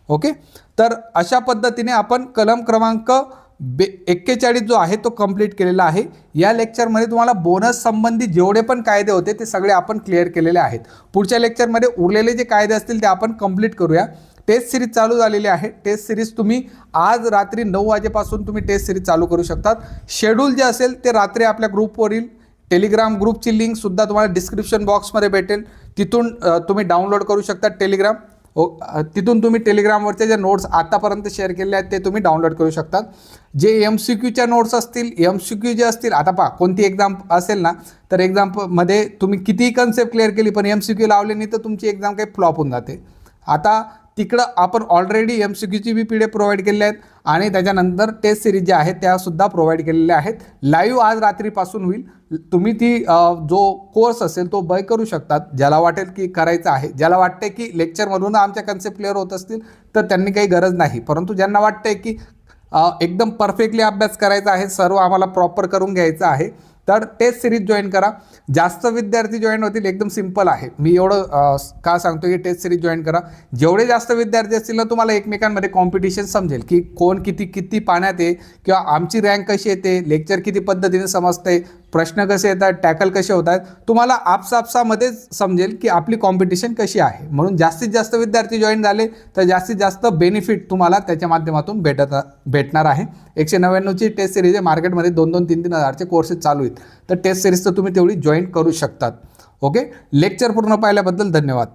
ओके. तर अशा पद्धतीने आपण कलम क्रमांक 41 जो आहे तो कंप्लीट केलेला आहे. या लेक्चरमध्ये तुम्हाला बोनस संबंधी जेवढे पण कायदे होते ते सगळे आपण क्लिअर केलेले आहेत. पुढच्या लेक्चरमध्ये उरलेले जे कायदे असतील ते आपण कंप्लीट करूया. टेस्ट सिरीज चालू झालेली आहे. टेस्ट सिरीज तुम्ही आज रात्री 9 वाजेपासून तुम्ही टेस्ट सिरीज चालू करू शकतात. शेड्यूल जे असेल ते रात्री आपल्या ग्रुपवरील टेलिग्राम ग्रुपची लिंकसुद्धा तुम्हाला डिस्क्रिप्शन बॉक्समध्ये भेटेल, तिथून तुम्ही डाउनलोड करू शकता टेलिग्राम. तिथून तुम्ही टेलिग्रामवरचे जे नोट्स आतापर्यंत शेअर केले आहेत ते तुम्ही डाउनलोड करू शकतात. जे MCQच्या नोट्स असतील, MCQ जे असतील, आता पहा कोणती एक्झाम असेल ना, तर एक्झाममध्ये तुम्ही कितीही कन्सेप्ट क्लिअर केली पण MCQ लावले नाही तर तुमची एक्झाम काही फ्लॉप होऊन जाते. आता तिकडं आपण ऑलरेडी MCQची बी PDF प्रोव्हाइड केलेल्या आहेत आणि त्याच्यानंतर टेस्ट सिरीज ज्या आहेत त्यासुद्धा प्रोव्हाइड केलेल्या आहेत. लाईव्ह आज रात्रीपासून होईल. तुम्ही ती जो कोर्स असेल तो बाय करू शकतात, ज्याला वाटेल की करायचं आहे. ज्याला वाटते की लेक्चरमधून आमच्या कन्सेप्ट क्लिअर होत असतील तर त्यांनी काही गरज नाही, परंतु ज्यांना वाटतंय की एकदम परफेक्टली अभ्यास करायचा आहे, सर्व आम्हाला प्रॉपर करून घ्यायचं आहे, तर टेस्ट सिरीज जॉईन करा. जास्त विद्यार्थी जॉईन होतील. एकदम सिंपल आहे. मी एवढं का सांगतो की टेस्ट सिरीज जॉईन करा. जेवढे जास्त विद्यार्थी असतील ना, तुम्हाला एकमेकांमध्ये कॉम्पिटिशन समजेल की कोण किती पाण्यात आहे किंवा आमची रँक कशी येते, लेक्चर किती पद्धतीने समजते, प्रश्न कसे येतात, टॅकल कसे होत आहेत, तुम्हाला आपसापसामध्येच समजेल की आपली कॉम्पिटिशन कशी आहे. म्हणून जास्तीत जास्त विद्यार्थी जॉईन झाले तर जास्तीत जास्त बेनिफिट तुम्हाला त्याच्या माध्यमातून भेटणार आहे. 199ची टेस्ट सिरीज आहे. मार्केटमध्ये 2-2, 3-3 हजारचे कोर्सेस चालू आहेत. तर टेस्ट सिरीज तर तुम्ही तेवढी जॉईन करू शकतात. ओके, लेक्चर पूर्ण पाहिल्याबद्दल धन्यवाद.